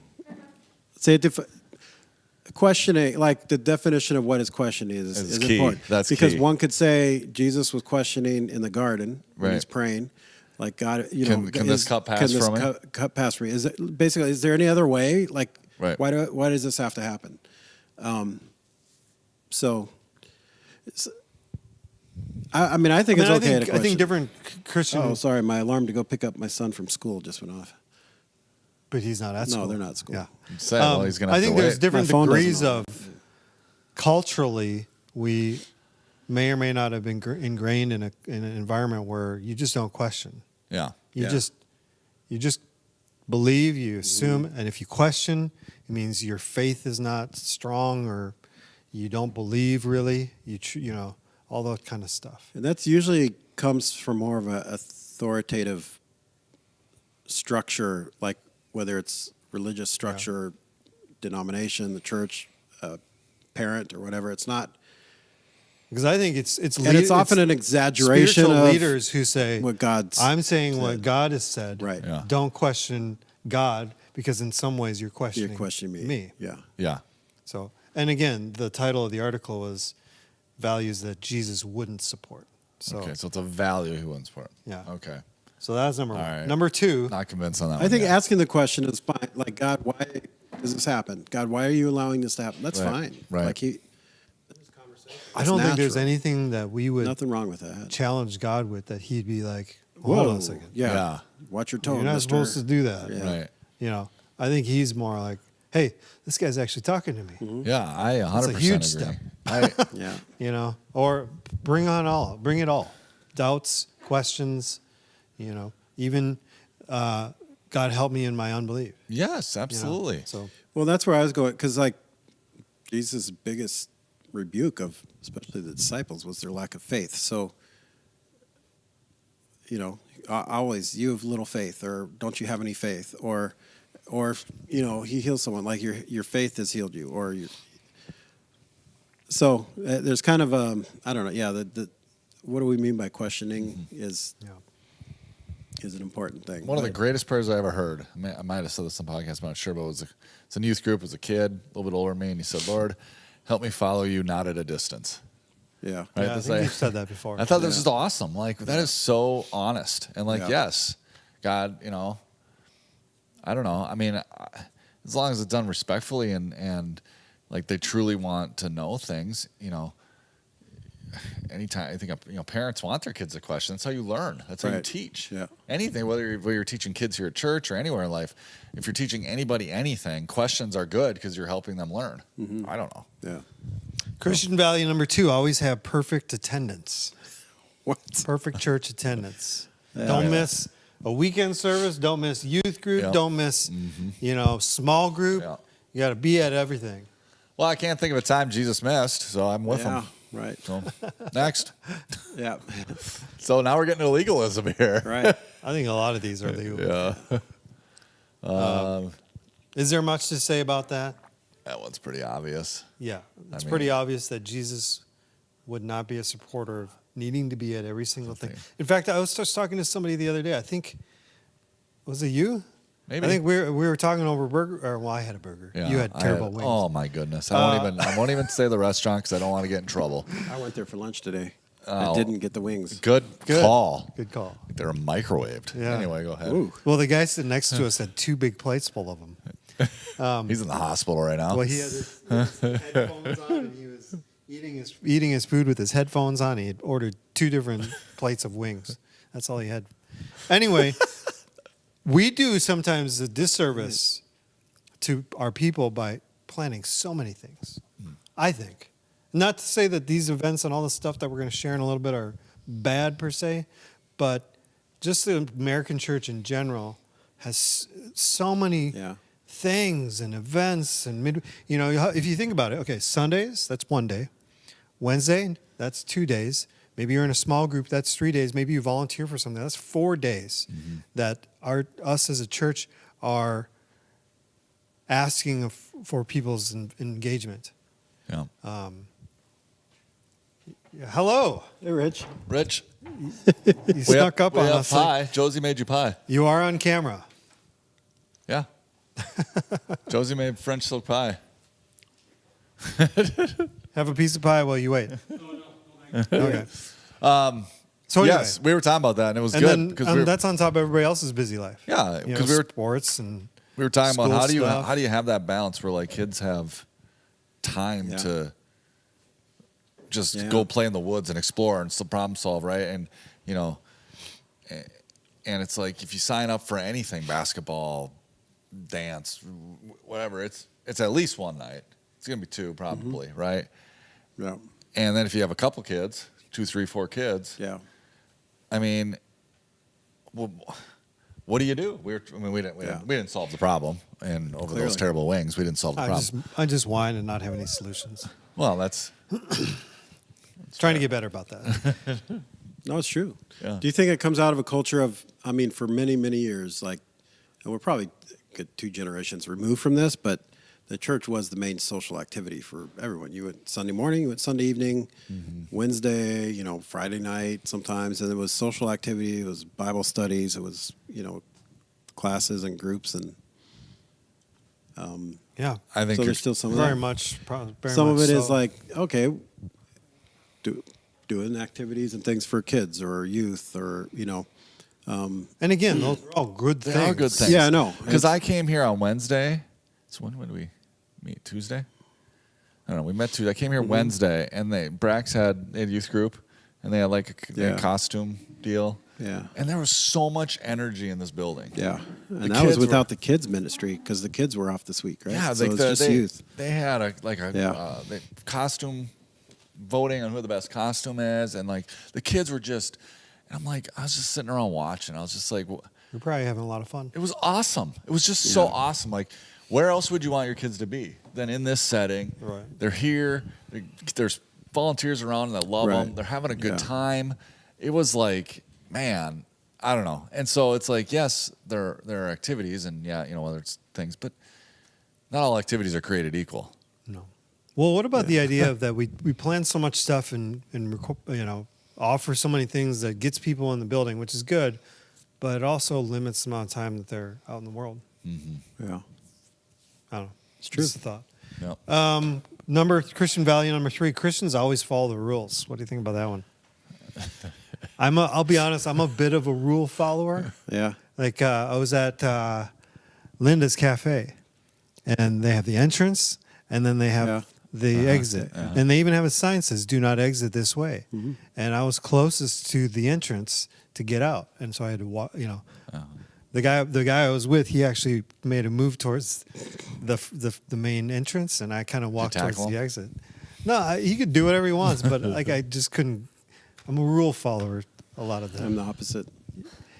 questioning, like the definition of what is questioning is Is key. important. That's because key. one could say Jesus was questioning in the garden when he's Right. praying, like God, Can this cup pass from me? Cup pass from me? Is it basically? Is there any other way? Like, Right. why does this have to happen? So, I mean, I think it's okay to question. I think different Christian. Oh, sorry, my alarm to go pick up my son from school just went off. But he's not at school. No, they're not at school. Yeah. Say, well, he's gonna have I think to there's wait. different My phone degrees doesn't of culturally we may or may not have been ingrained in an environment where you just don't question. Yeah. You Yeah. just believe, you assume, and if you question, it means your faith is not strong or you don't believe really. You know, all that kind of stuff. And that's usually comes from more of an authoritative structure, like whether it's religious structure, denomination, the church, parent, or whatever. It's not. Because I think it's And it's often an exaggeration spiritual of leaders who say what God's I'm saying said. what God has said. Right. Yeah. Don't question God because in some ways you're questioning, You're questioning me. Yeah. Yeah. So, and again, the title of the article was values that Jesus wouldn't support. So, Okay, so it's a value he wouldn't support. Yeah. Okay. so that's number one. All right. Number two, Not convinced on that I one think yet. asking the question is fine. Like, God, why does this happen? God, why are you allowing this to happen? That's Right. fine. Right. Like I don't think there's natural. anything that we would nothing wrong with that. challenge God with that he'd be like, hold on a second. Yeah. Yeah. Watch your tone. You're not mister. supposed to do that. Yeah. Right. You know, I think he's more like, hey, this guy's actually talking to me. Yeah, I 100% It's a huge agree. step. Yeah. You know, or bring it all. Doubts, questions, you know, even God help me in my unbelief. Yes, you know? absolutely. So Well, that's where I was going because, like, Jesus' biggest rebuke of especially the disciples was their lack of faith. So, you know, always you have little faith, or don't you have any faith, or you know, he heals someone like your faith has healed you, or you. So there's kind of I don't know. Yeah, the what do we mean by questioning is an important thing. One of the greatest prayers I ever heard. I might have said this on the podcast, I'm not sure, but it's a youth group. It was a kid, a little bit older than me, and he said, "Lord, help me follow you, not at a distance." Yeah. Right? yeah, I That's think like- you've said that before. I thought this was awesome. Like, that is so honest. And, like, Yeah. yes, God, you know, I don't know. I mean, as long as it's done respectfully and like, they truly want to know things, you know, anytime I think, you know, parents want their kids to question. That's how you learn. That's how you Right. teach. Yeah. Anything, whether you're teaching kids here at church or anywhere in life, if you're teaching anybody anything, questions are good because you're helping them learn. I don't know. Yeah. Christian value number 2, always have perfect attendance. What? Perfect church attendance. Yeah. Don't Yeah. miss a weekend service. Don't miss youth group. Yeah. Don't miss, you know, small group. Yeah. You got to be at everything. Well, I can't think of a time Jesus missed, so I'm with Yeah. him. Right. So, next. Yeah. So now we're getting to legalism here. Right. I think a lot of these are legal. Yeah. Is there much to say about that? That one's pretty obvious. Yeah, it's I pretty mean- obvious that Jesus would not be a supporter of needing to be at every single thing. Okay. In fact, I was just talking to somebody the other day. I think, was it you? Maybe. I think we were talking over burger. Or well, I had a burger. Yeah, You had terrible wings. Oh my goodness! I won't even say the restaurant because I don't want to get in trouble. I went there for lunch today. Oh. I didn't get the wings. Good call. Good call. They're microwaved. Yeah. Anyway, go ahead. Ooh. Well, the guy sitting next to us had 2 big plates full of them. He's in the hospital right now. Well, he had his headphones on and he was eating his food with his headphones on. He had ordered 2 different plates of wings. That's all he had. Anyway, we do sometimes a disservice to our people by planning so many things. I think. Not to say that these events and all the stuff that we're going to share in a little bit are bad per se, but just the American church in general has so many Yeah. things and events and you know, if you think about it, okay, Sundays, that's 1 day. Wednesday, that's 2 days. Maybe you're in a small group, that's 3 days. Maybe you volunteer for something, that's 4 days that us as a church are asking for people's engagement. Yeah. Hello. Hey, Rich. Rich, You snuck up we on have us. pie. Josie made you pie. You are on camera. Yeah. Josie made French silk pie. Have a piece of pie while you wait. Okay. So anyway, Yes, we were talking about that, and it was and good then because we were, that's on top of everybody else's busy life. yeah, You know, because we were sports and talking about school stuff. how do you have that balance where like kids have time Yeah. to just go play in the woods and explore and problem solve, right? And and it's like if you sign up for anything, basketball, dance, whatever, it's at least one night. It's gonna be two probably, right? Yeah. And then if you have a couple kids, 2, 3, 4 kids, I mean, well, what do you do? We didn't solve the problem, and over those terrible wings, we didn't solve the problem. I just whine and not have any solutions. Well, that's trying to get better about that. No, it's true. Yeah. Do you think it comes out of a culture of, I mean, for many, many years, like, and we're probably a good 2 generations removed from this, but the church was the main social activity for everyone. You went Sunday morning, you went Sunday evening, Wednesday, Friday night sometimes, and it was social activity, it was Bible studies, it was, classes and groups, and Yeah. I think so there's still some of very that. much. Very Some much of it so. is like, okay, doing activities and things for kids or youth or, And again, those are all good things. They are good things. Yeah, I know. Because I came here on Wednesday. So when did we meet? Tuesday? I don't know. We met Tuesday. I came here Wednesday, and Brax had a youth group, and they had like a costume deal. Yeah. And there was so much energy in this building. Yeah. And The that was kids without the kids ministry because the kids were off this week, right? Yeah, so like it was just youth. They had a costume voting on who the best costume is, and like the kids were just, and I'm like, I was just sitting around watching. I was just like, You're probably having a lot of fun. it was awesome. It was just so awesome. Like, where else would you want your kids to be than in this setting? Right. They're here. There's volunteers around that love them. They're having a good time. It was like, man, I don't know. And so it's like, yes, there are activities, and whether it's things, but not all activities are created equal. No. Well, what about the idea of that we plan so much stuff and offer so many things that gets people in the building, which is good, but it also limits the amount of time that they're out in the world. Mm-hmm. Yeah. I don't know. It's true. Just a thought. Yep. Christian value number 3, Christians always follow the rules. What do you think about that one? I'll be honest, I'm a bit of a rule follower. Yeah. Like I was at Linda's Cafe, and they have the entrance, and then they have the exit. And they even have a sign that says, do not exit this way. Mm-hmm. And I was closest to the entrance to get out. And so I had to walk, The guy I was with, he actually made a move towards the main entrance, and I kind of walked towards the exit. No, he could do whatever he wants, but like I just couldn't. I'm a rule follower a lot of the time. I'm the opposite.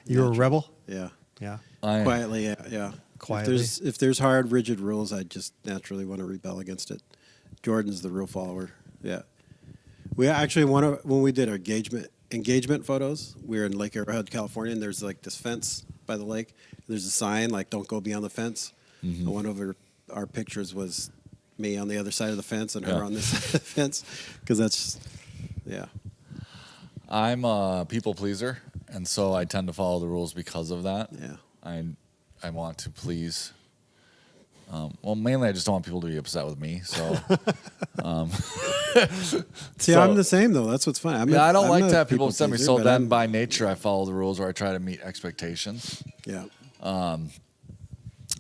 You're a rebel? Yeah. Yeah. Quietly, yeah. Quietly. If there's hard, rigid rules, I just naturally want to rebel against it. Jordan's the rule follower. Yeah. We actually when we did our engagement photos, we were in Lake Arrowhead, California, and there's like this fence by the lake. There's a sign like "Don't go beyond the fence." Mm-hmm. And one of our pictures was me on the other side of the fence and her on this side of the fence, because that's I'm a people pleaser, and so I tend to follow the rules because of that. Yeah. I want to please. Well, mainly I just don't want people to be upset with me. So, see, I'm the same though. That's what's fun. I don't like to have people upset me. pleaser, So but then, by nature, I follow the rules, or I try to meet expectations. Yeah.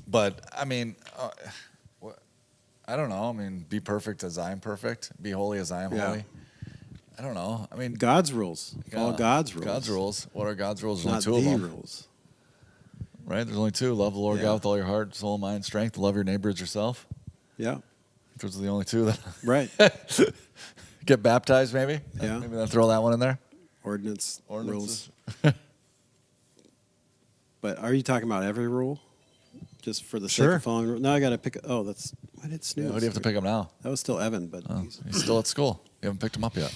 But I mean, I don't know. I mean, be perfect as I am perfect. Be holy as I am holy. I don't know. I mean, God's rules. Follow God's rules. God's rules. What are God's rules? There's Not only 2 the of them. rules. Right? There's only 2. Love the Lord God with all your heart, soul, mind, strength. Love your neighbor as yourself. Yeah. Those are the only 2 that. Right. Get baptized, maybe. Yeah. Maybe then throw that one in there. Ordinances. Ordinances. But are you talking about every rule? Just for the sake Sure. of following rules? No, I got to pick. Oh, that's. Why did snooze? Who do you have to pick up now? That was still Evan, but He's still at school. You haven't picked him up yet.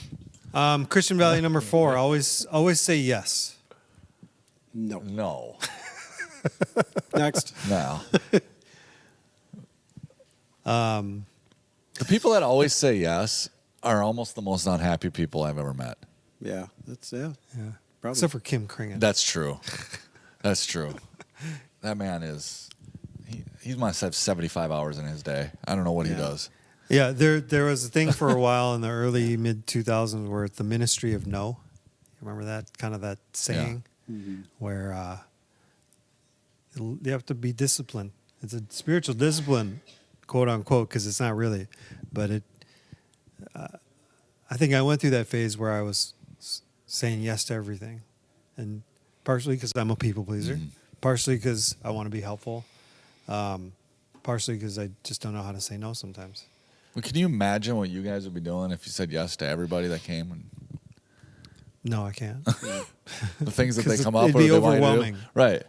Christian value number 4, always say yes. no. No. Next. No. The people that always say yes are almost the most unhappy people I've ever met. Yeah, that's Yeah. probably. Except for Kim Kringen. That's true. That's true. That man is. He must have 75 hours in his day. I don't know what he does. Yeah, there was a thing for a while in the early mid 2000s where it's the ministry of no. You remember that kind of that saying where you have to be disciplined. It's a spiritual discipline, quote unquote, because it's not really, but I think I went through that phase where I was saying yes to everything, and partially because I'm a people pleaser, partially because I want to be helpful, partially because I just don't know how to say no sometimes. Well, can you imagine what you guys would be doing if you said yes to everybody that came? And No, I can't. the things that they 'Cause come up it'd with, be they want you to do. overwhelming. Right?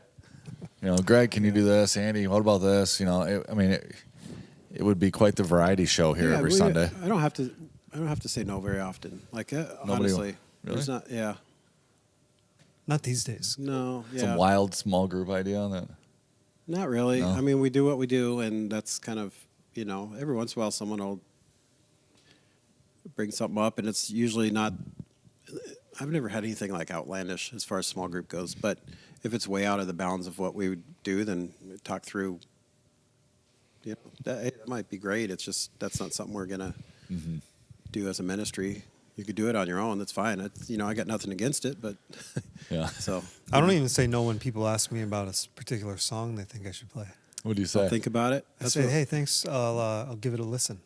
Greg, can you do this? Andy, what about this? It would be quite the variety show here every Sunday. I don't have to say no very often. Like honestly, really? there's not. Yeah. Not these days. No. Yeah. Some wild small group idea on that. Not really. No? I mean, we do what we do, and that's kind of, every once in a while someone will bring something up, and it's usually not. I've never had anything like outlandish as far as small group goes, but if it's way out of the bounds of what we would do, then we talk through. That might be great. It's just that's not something we're gonna do as a ministry. You could do it on your own. That's fine. I got nothing against it, but Yeah. so I don't even say no when people ask me about a particular song they think I should play. What do you say? think about it. I say, hey, thanks. I'll give it a listen.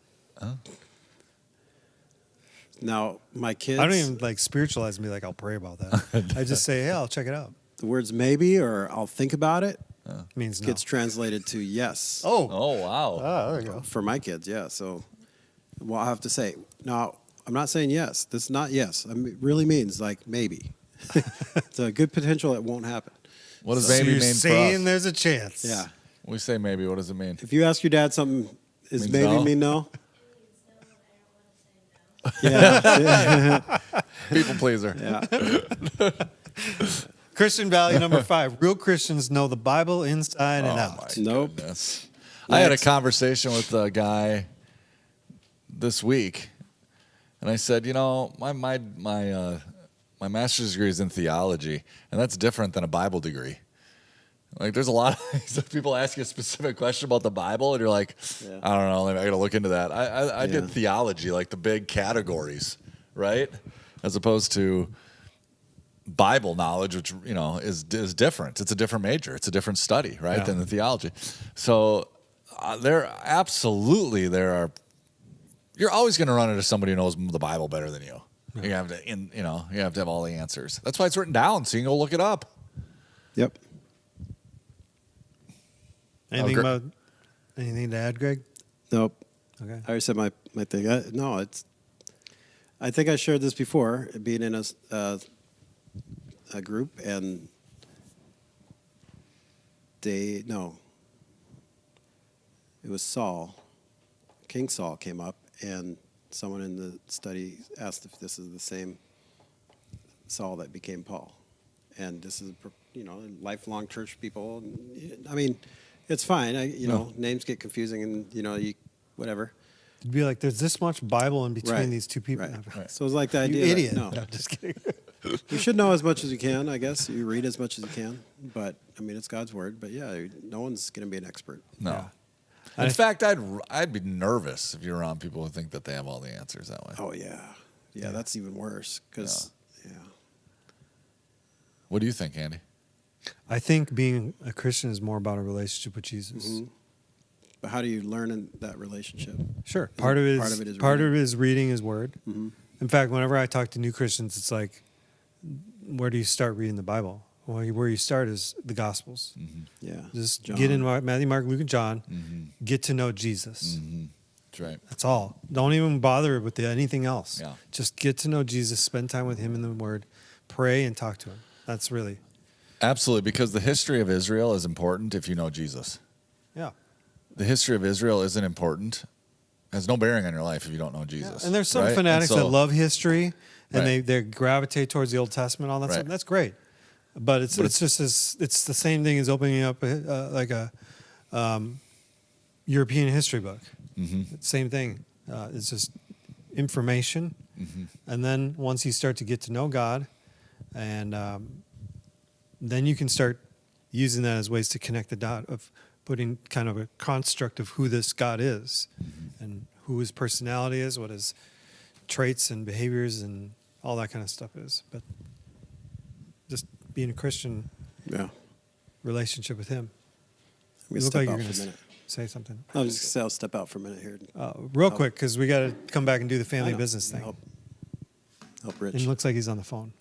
Now my kids. I don't even spiritualize me like I'll pray about that. I just say, hey, I'll check it out. The words maybe or I'll think about it Means no. gets translated to yes. Oh, wow. there you go. For my kids, yeah. So, I have to say, now, I'm not saying yes. This is not yes. It really means maybe. It's a good potential it won't happen. What does So maybe you're mean for saying us? there's a chance. Yeah. When we say maybe, what does it mean? If you ask your dad something, is Means maybe no? mean no? Yeah. People pleaser. Yeah. Christian value number 5. Real Christians know the Bible inside and out. Nope. Goodness. I had a conversation with a guy this week, and I said, my master's degree is in theology, and that's different than a Bible degree. There's a lot of people ask you a specific question about the Bible, and you're like, I don't know, I got to look into that. I did theology, the big categories, right? As opposed to Bible knowledge, which is different. It's a different major. It's a different study, right, than the theology. So there are. You're always going to run into somebody who knows the Bible better than you. Yeah. You have to have all the answers. That's why it's written down, so you can go look it up. Yep. Anything to add, Greg? Nope. Okay. I already said my thing. I think I shared this before, being in a group, and it was Saul. King Saul came up, and someone in the study asked if this is the same Saul that became Paul. And this is, lifelong church people. I mean, it's fine. Names get confusing, and whatever. It'd be like there's this much Bible in between these two people. Right. So it's like the You idea. idiot. No, No, just kidding. you should know as much as you can, I guess. You read as much as you can, but it's God's word. But yeah, no one's going to be an expert. No. Yeah. In fact, I'd be nervous if you're around people who think that they have all the answers that way. Oh yeah, that's even worse. Because What do you think, Andy? I think being a Christian is more about a relationship with Jesus. Mm-hmm. But how do you learn in that relationship? Sure. Part of it is reading his word. Mm-hmm. In fact, whenever I talk to new Christians, it's like, where do you start reading the Bible? Well, where you start is the Gospels. Mm-hmm. Yeah, Just John. get in Matthew, Mark, Luke, and John. Mm-hmm. Get to know Jesus. Mm-hmm. That's right. That's all. Don't even bother with anything else. Yeah. Just get to know Jesus, spend time with him in the Word, pray, and talk to him. That's really. Absolutely, because the history of Israel is important if you know Jesus. Yeah. The history of Israel isn't important. It has no bearing on your life if you don't know Jesus. Yeah. And there's some right? fanatics And so, that love history and Right. they gravitate towards the Old Testament, all that Right. stuff. That's great. But it's the same thing as opening up a European history book. Mm-hmm. Same thing. It's just information. Mm-hmm. And then once you start to get to know God, and then you can start using that as ways to connect the dot of putting kind of a construct of who this God is and who his personality is, what his traits and behaviors and all that kind of stuff is. But just being a Christian relationship with him. I'm You gonna look step like you're out going for a to minute. say something. I was just gonna say I'll step out for a minute here. Real quick, because we got to come back and do the family I know. business thing. Help. Help Rich. It looks like he's on the phone.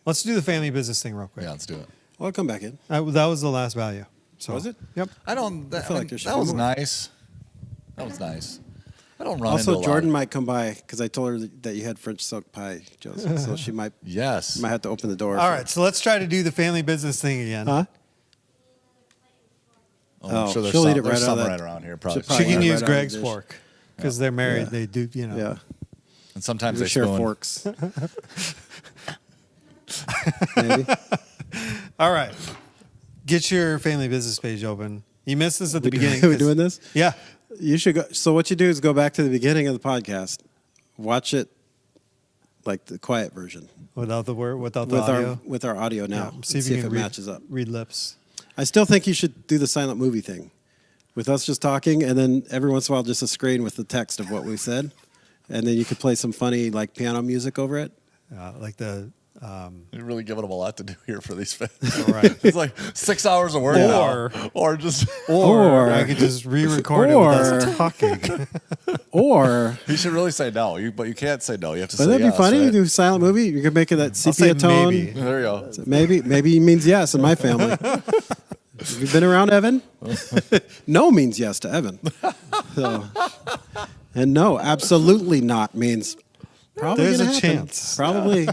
Let's do the family business thing real quick. Yeah, let's do it. Well, I'll come back in. That was the last value. So, Was it? Yep. I don't. I feel like there should that be was more. nice. That was nice. I don't run Also, into a Jordan lot. might come by because I told her that you had French silk pie, Joseph. So she might Yes. have to open the door. All right, so let's try to do the family business thing again. Huh? Oh, I'm Oh, sure there's she'll some, eat it there's right out some of that- right around here. Probably. she'll She probably can eat it use right out of Greg's the dish. fork because they're married. Yeah. They do, you know. Yeah. And sometimes We they share spoon. forks. Maybe. All right. Get your family business page open. You missed this at the beginning. Are we 'cause- doing this? Yeah. You should go. So what you do is go back to the beginning of the podcast, watch it like the quiet version Without the word, without the with audio. with our audio now. Yeah, See if you it can read, matches up. read lips. I still think you should do the silent movie thing, with us just talking, and then every once in a while just a screen with the text of what we said, and then you could play some funny like piano music over it. Like the. You're really giving them a lot to do here for these fans. Right. It's like 6 hours of work or just Or I could just re-record it with us talking. Or you should really say no. But you can't say no. You have to say wouldn't that yes. be funny? Right? You do a silent movie. You could make it that I'll say sepia tone. maybe. There you go. Maybe he means yes in my family. Have you been around Evan? No means yes to Evan. So, and no, absolutely not means probably There's gonna a happen. chance. Probably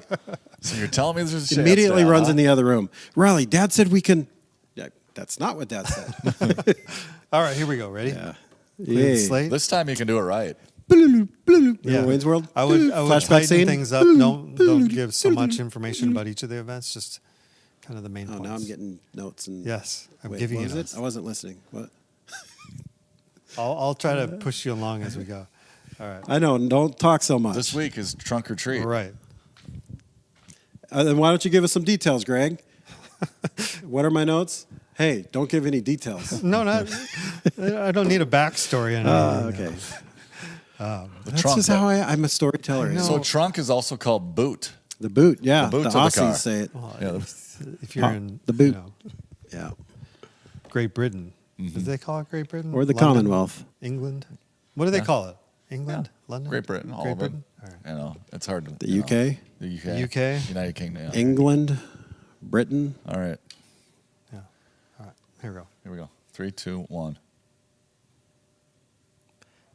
So you're telling me there's a chance immediately now, runs huh? in the other room. Riley, Dad said we can. Yeah, that's not what Dad said. All right, here we go. Ready? Yeah. Clear the Yay. slate. This time you can do it right. Yeah. Wayne's World. I would Flashback tighten scene. things up. Don't give so much information about each of the events. Just kind of the main Oh, points. now I'm getting notes and. Yes, I'm Wait, giving what you was notes. it? I wasn't listening. What? I'll try to push you along as we go. All right. I know. Don't talk so much. This week is trunk or treat. All right. Then why don't you give us some details, Greg? What are my notes? Hey, don't give any details. No, not. I don't need a backstory on anything. Okay. The That's trunk. just how I'm a storyteller. I know. So trunk is also called boot. The boot, yeah. The boots the of the car. Aussies say it. Well, Yeah, if you're Huh, in the boot. you know, Yeah. Great Britain, do they call it Great Britain? Or the London? Commonwealth. England. What do they call it? England, London, Great Britain, all Great of it. Britain. All right. You know, it's hard to. The you know, UK, the UK. The UK. United Kingdom. Yeah. England, Britain. All right. Yeah. All right. Here we go. Here we go. 3, 2, 1.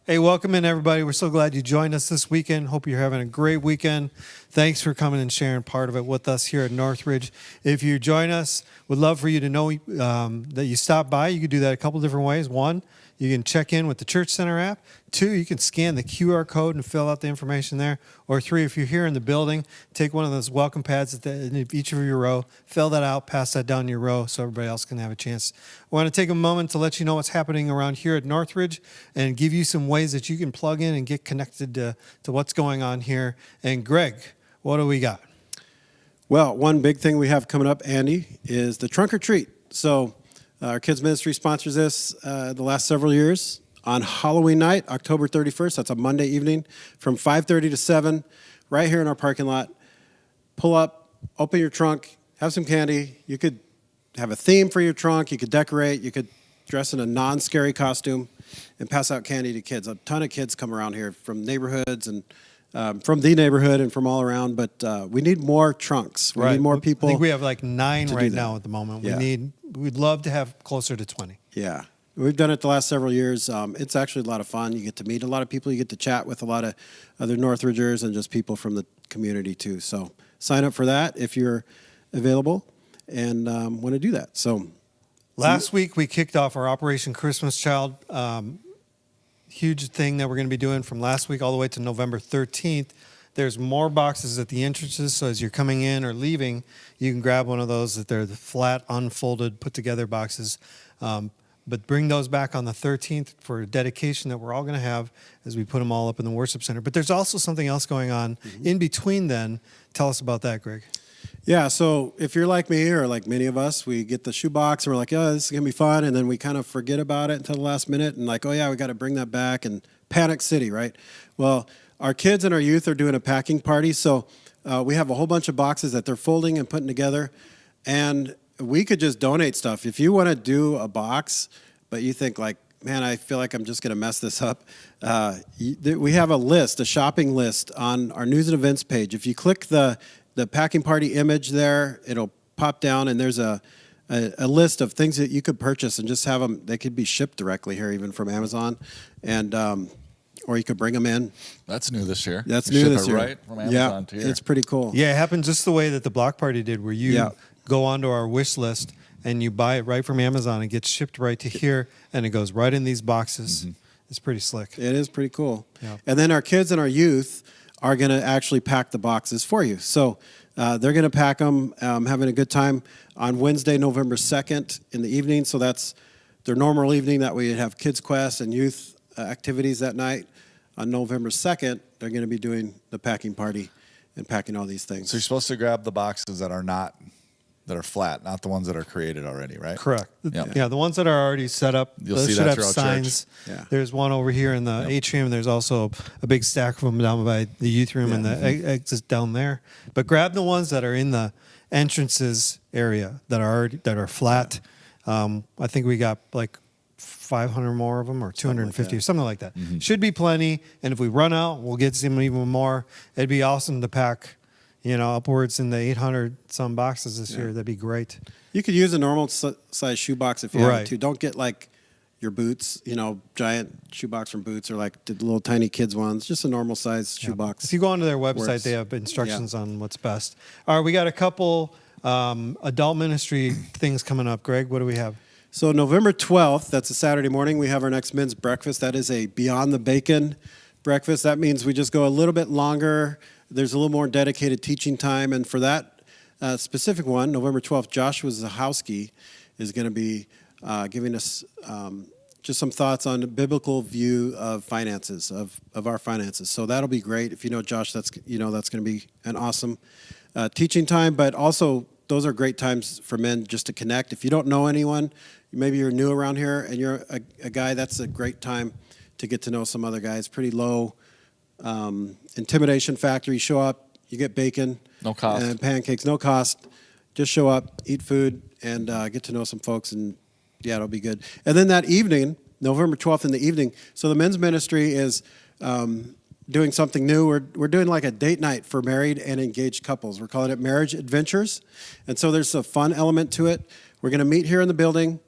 Hey, welcome in, everybody. We're so glad you joined us this weekend. Hope you're having a great weekend. Thanks for coming and sharing part of it with us here at Northridge. If you join us, we'd love for you to know that you stopped by. You could do that a couple different ways. One, you can check in with the Church Center app. Two, you can scan the QR code and fill out the information there. Or three, if you're here in the building, take one of those welcome pads at the end of each of your row, fill that out, pass that down your row so everybody else can have a chance. I want to take a moment to let you know what's happening around here at Northridge and give you some ways that you can plug in and get connected to what's going on here. And Greg, what do we got? Well, one big thing we have coming up, Andy, is the trunk or treat. So our kids ministry sponsors this the last several years. On Halloween night, October 31st, that's a Monday evening, from 5:30 to 7, right here in our parking lot. Pull up, open your trunk, have some candy. You could have a theme for your trunk. You could decorate. You could dress in a non-scary costume and pass out candy to kids. A ton of kids come around here from neighborhoods and from the neighborhood and from all around. But we need more trunks. We need more people. I think we have like 9 to do right that. now at the moment. Yeah. We'd love to have closer to 20. Yeah. We've done it the last several years. It's actually a lot of fun. You get to meet a lot of people. You get to chat with a lot of other Northridgers and just people from the community too. So sign up for that if you're available and want to do that. So Last week, we kicked off our Operation Christmas Child. Huge thing that we're going to be doing from last week all the way to November 13th. There's more boxes at the entrances, so as you're coming in or leaving, you can grab one of those. That they're the flat, unfolded, put together boxes. But bring those back on the 13th for a dedication that we're all going to have as we put them all up in the worship center. But there's also something else going on in between then. Tell us about that, Greg. yeah, so if you're like me or like many of us, we get the shoebox and we're like, oh, this is going to be fun. And then we kind of forget about it until the last minute and like, oh, yeah, we got to bring that back and panic city, right? Well, our kids and our youth are doing a packing party. So we have a whole bunch of boxes that they're folding and putting together. And we could just donate stuff. If you want to do a box, but you think like, man, I feel like I'm just going to mess this up. We have a shopping list on our news and events page. If you click the packing party image there, it'll pop down, and there's a list of things that you could purchase and just have them. They could be shipped directly here, even from Amazon, and or you could bring them in. That's new this year. That's You new ship this it year. right from Amazon to here. It's pretty cool. Yeah, it happened just the way that the block party did, where you Yeah. go onto our wish list and you buy it right from Amazon. It gets shipped right to here, and it goes right in these boxes. It's pretty slick. It is pretty cool. Yeah. And then our kids and our youth are going to actually pack the boxes for you. So they're going to pack them, having a good time on Wednesday, November 2nd in the evening. So that's their normal evening that we have Kids Quest and youth activities that night. On November 2nd, they're going to be doing the packing party and packing all these things. So you're supposed to grab the boxes that are flat, not the ones that are created already, right? Correct. Yep. Yeah, the ones that are already set up, You'll those see should that have throughout signs. church. Yeah. There's one over here in the atrium. There's also a big stack of them down by the youth room and the exit down there. But grab the ones that are in the entrances area that are flat. I think we got like 500 more of them, or 250 or something like that. Should be plenty. And if we run out, we'll get some even more. It'd be awesome to pack, upwards in the 800 some boxes this year. That'd be great. You could use a normal size shoebox if you Right. have to. Don't get like your Boots, giant shoebox from Boots, or like the little tiny kids ones. Just a normal size shoebox. If you go onto their website, works. they have instructions on what's best. All right, we got a couple adult ministry things coming up. Greg, what do we have? So November 12th, that's a Saturday morning, we have our next men's breakfast. That is a Beyond the Bacon breakfast. That means we just go a little bit longer. There's a little more dedicated teaching time. And for that specific one, November 12th, Joshua Zahowski is going to be giving us just some thoughts on the biblical view of finances, of our finances. So that'll be great. If you know Josh, that's going to be an awesome teaching time. But also, those are great times for men just to connect. If you don't know anyone, maybe you're new around here and you're a guy, that's a great time to get to know some other guys. Pretty low intimidation factor. You show up, you get bacon. No cost. And pancakes, no cost. Just show up, eat food, and get to know some folks, and yeah, it'll be good. And then that evening, November 12th in the evening, so the men's ministry is doing something new. We're doing like a date night for married and engaged couples. We're calling it Marriage Adventures. And so there's a fun element to it. We're going to meet here in the building.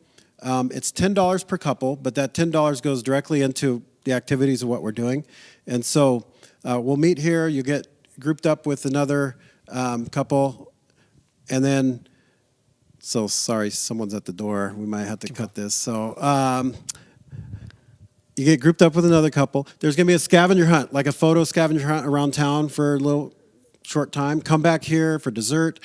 It's $10 per couple, but that $10 goes directly into the activities of what we're doing. And so we'll meet here. You get grouped up with another couple. And then, so sorry, someone's at the door. We might have to cut this. So you get grouped up with another couple. There's going to be a scavenger hunt, like a photo scavenger hunt around town for a little short time. Come back here for dessert.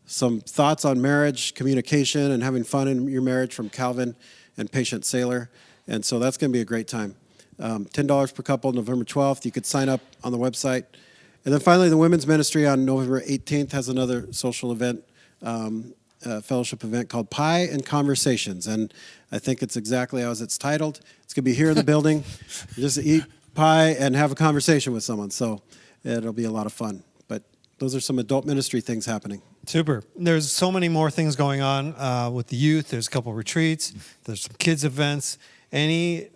Some thoughts on marriage, communication, and having fun in your marriage from Calvin and Patient Sailor. And so that's going to be a great time. $10 per couple, November 12th. You could sign up on the website. And then finally, the women's ministry on November 18th has another social event, fellowship event called Pie and Conversations. And I think it's exactly as it's titled. It's going to be here in the building. Just eat pie and have a conversation with someone. So it'll be a lot of fun. But those are some adult ministry things happening. Super. There's so many more things going on with the youth. There's a couple retreats. There's some kids events. Any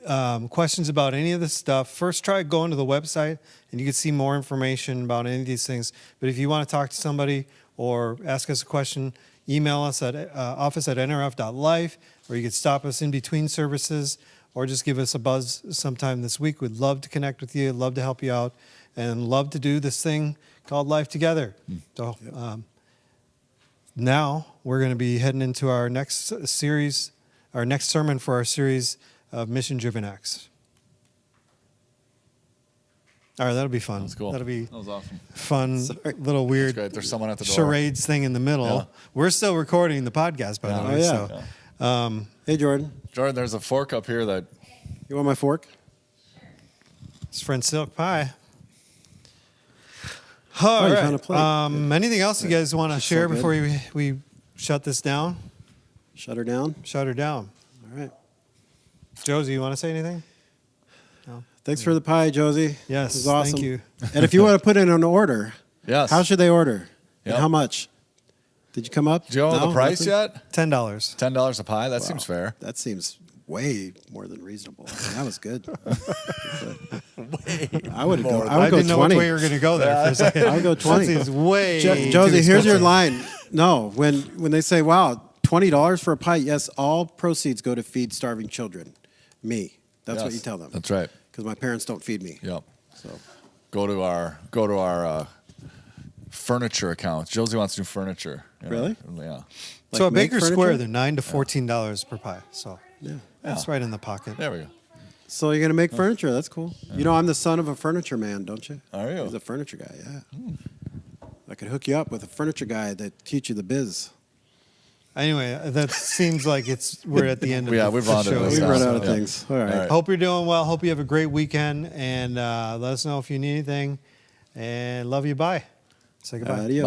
questions about any of this stuff, first try going to the website and you can see more information about any of these things. But if you want to talk to somebody or ask us a question, email us at office@nrf.life, or you could stop us in between services, or just give us a buzz sometime this week. We'd love to connect with you, love to help you out, and love to do this thing called Life Together. So now we're going to be heading into our next series, our next sermon for our series of Mission-Driven Acts. All right, that'll be fun. That's cool. That'll be That was awesome. fun, little weird Great. There's someone at the door. charades thing in the middle. Yeah. We're still recording the podcast, by the way. yeah. So, Hey, Jordan. Jordan, there's a fork up here that You want my fork? it's French silk pie. Oh, All you right. found a plate. Anything else you guys want to share good. before we shut this down? Shut her down. Shut her down. All right. Josie, you want to say anything? No. Thanks for the pie, Josie. Yes, It was awesome. thank you. And if you want to put in an order, Yes. how should they order? Yep. And how much? Did you come up? Do you know No? the price Nothing? yet? $10. $10 a pie. That seems fair. That seems way more than reasonable. That was good. I would go. I I would go didn't know which 20. way you were going to go there for a second. I would go 20. Is way Josie, too here's your expensive. line. No, when they say, "Wow, $20 for a pie," yes, all proceeds go to feed starving children. Me. That's what Yes, you tell them. That's right. Because my parents don't feed me. Yep. So Go to our furniture account. Josie wants new furniture. You know? Really? Yeah. So Like at make Baker Square, furniture? they're $9 to $14 per pie. So yeah. that's right in the pocket. There we go. So you're gonna make furniture? That's cool. You know, I'm the son of a furniture man, don't you? Are you? He's a furniture guy. Yeah. I could hook you up with a furniture guy that teach you the biz. Anyway, that seems like we're at the end of Yeah, the, we've the run show. out of We've Yeah. run out of Yeah. things. All right. All right. Hope you're doing well. Hope you have a great weekend. And let us know if you need anything. And love you. Bye. Say goodbye. Adios.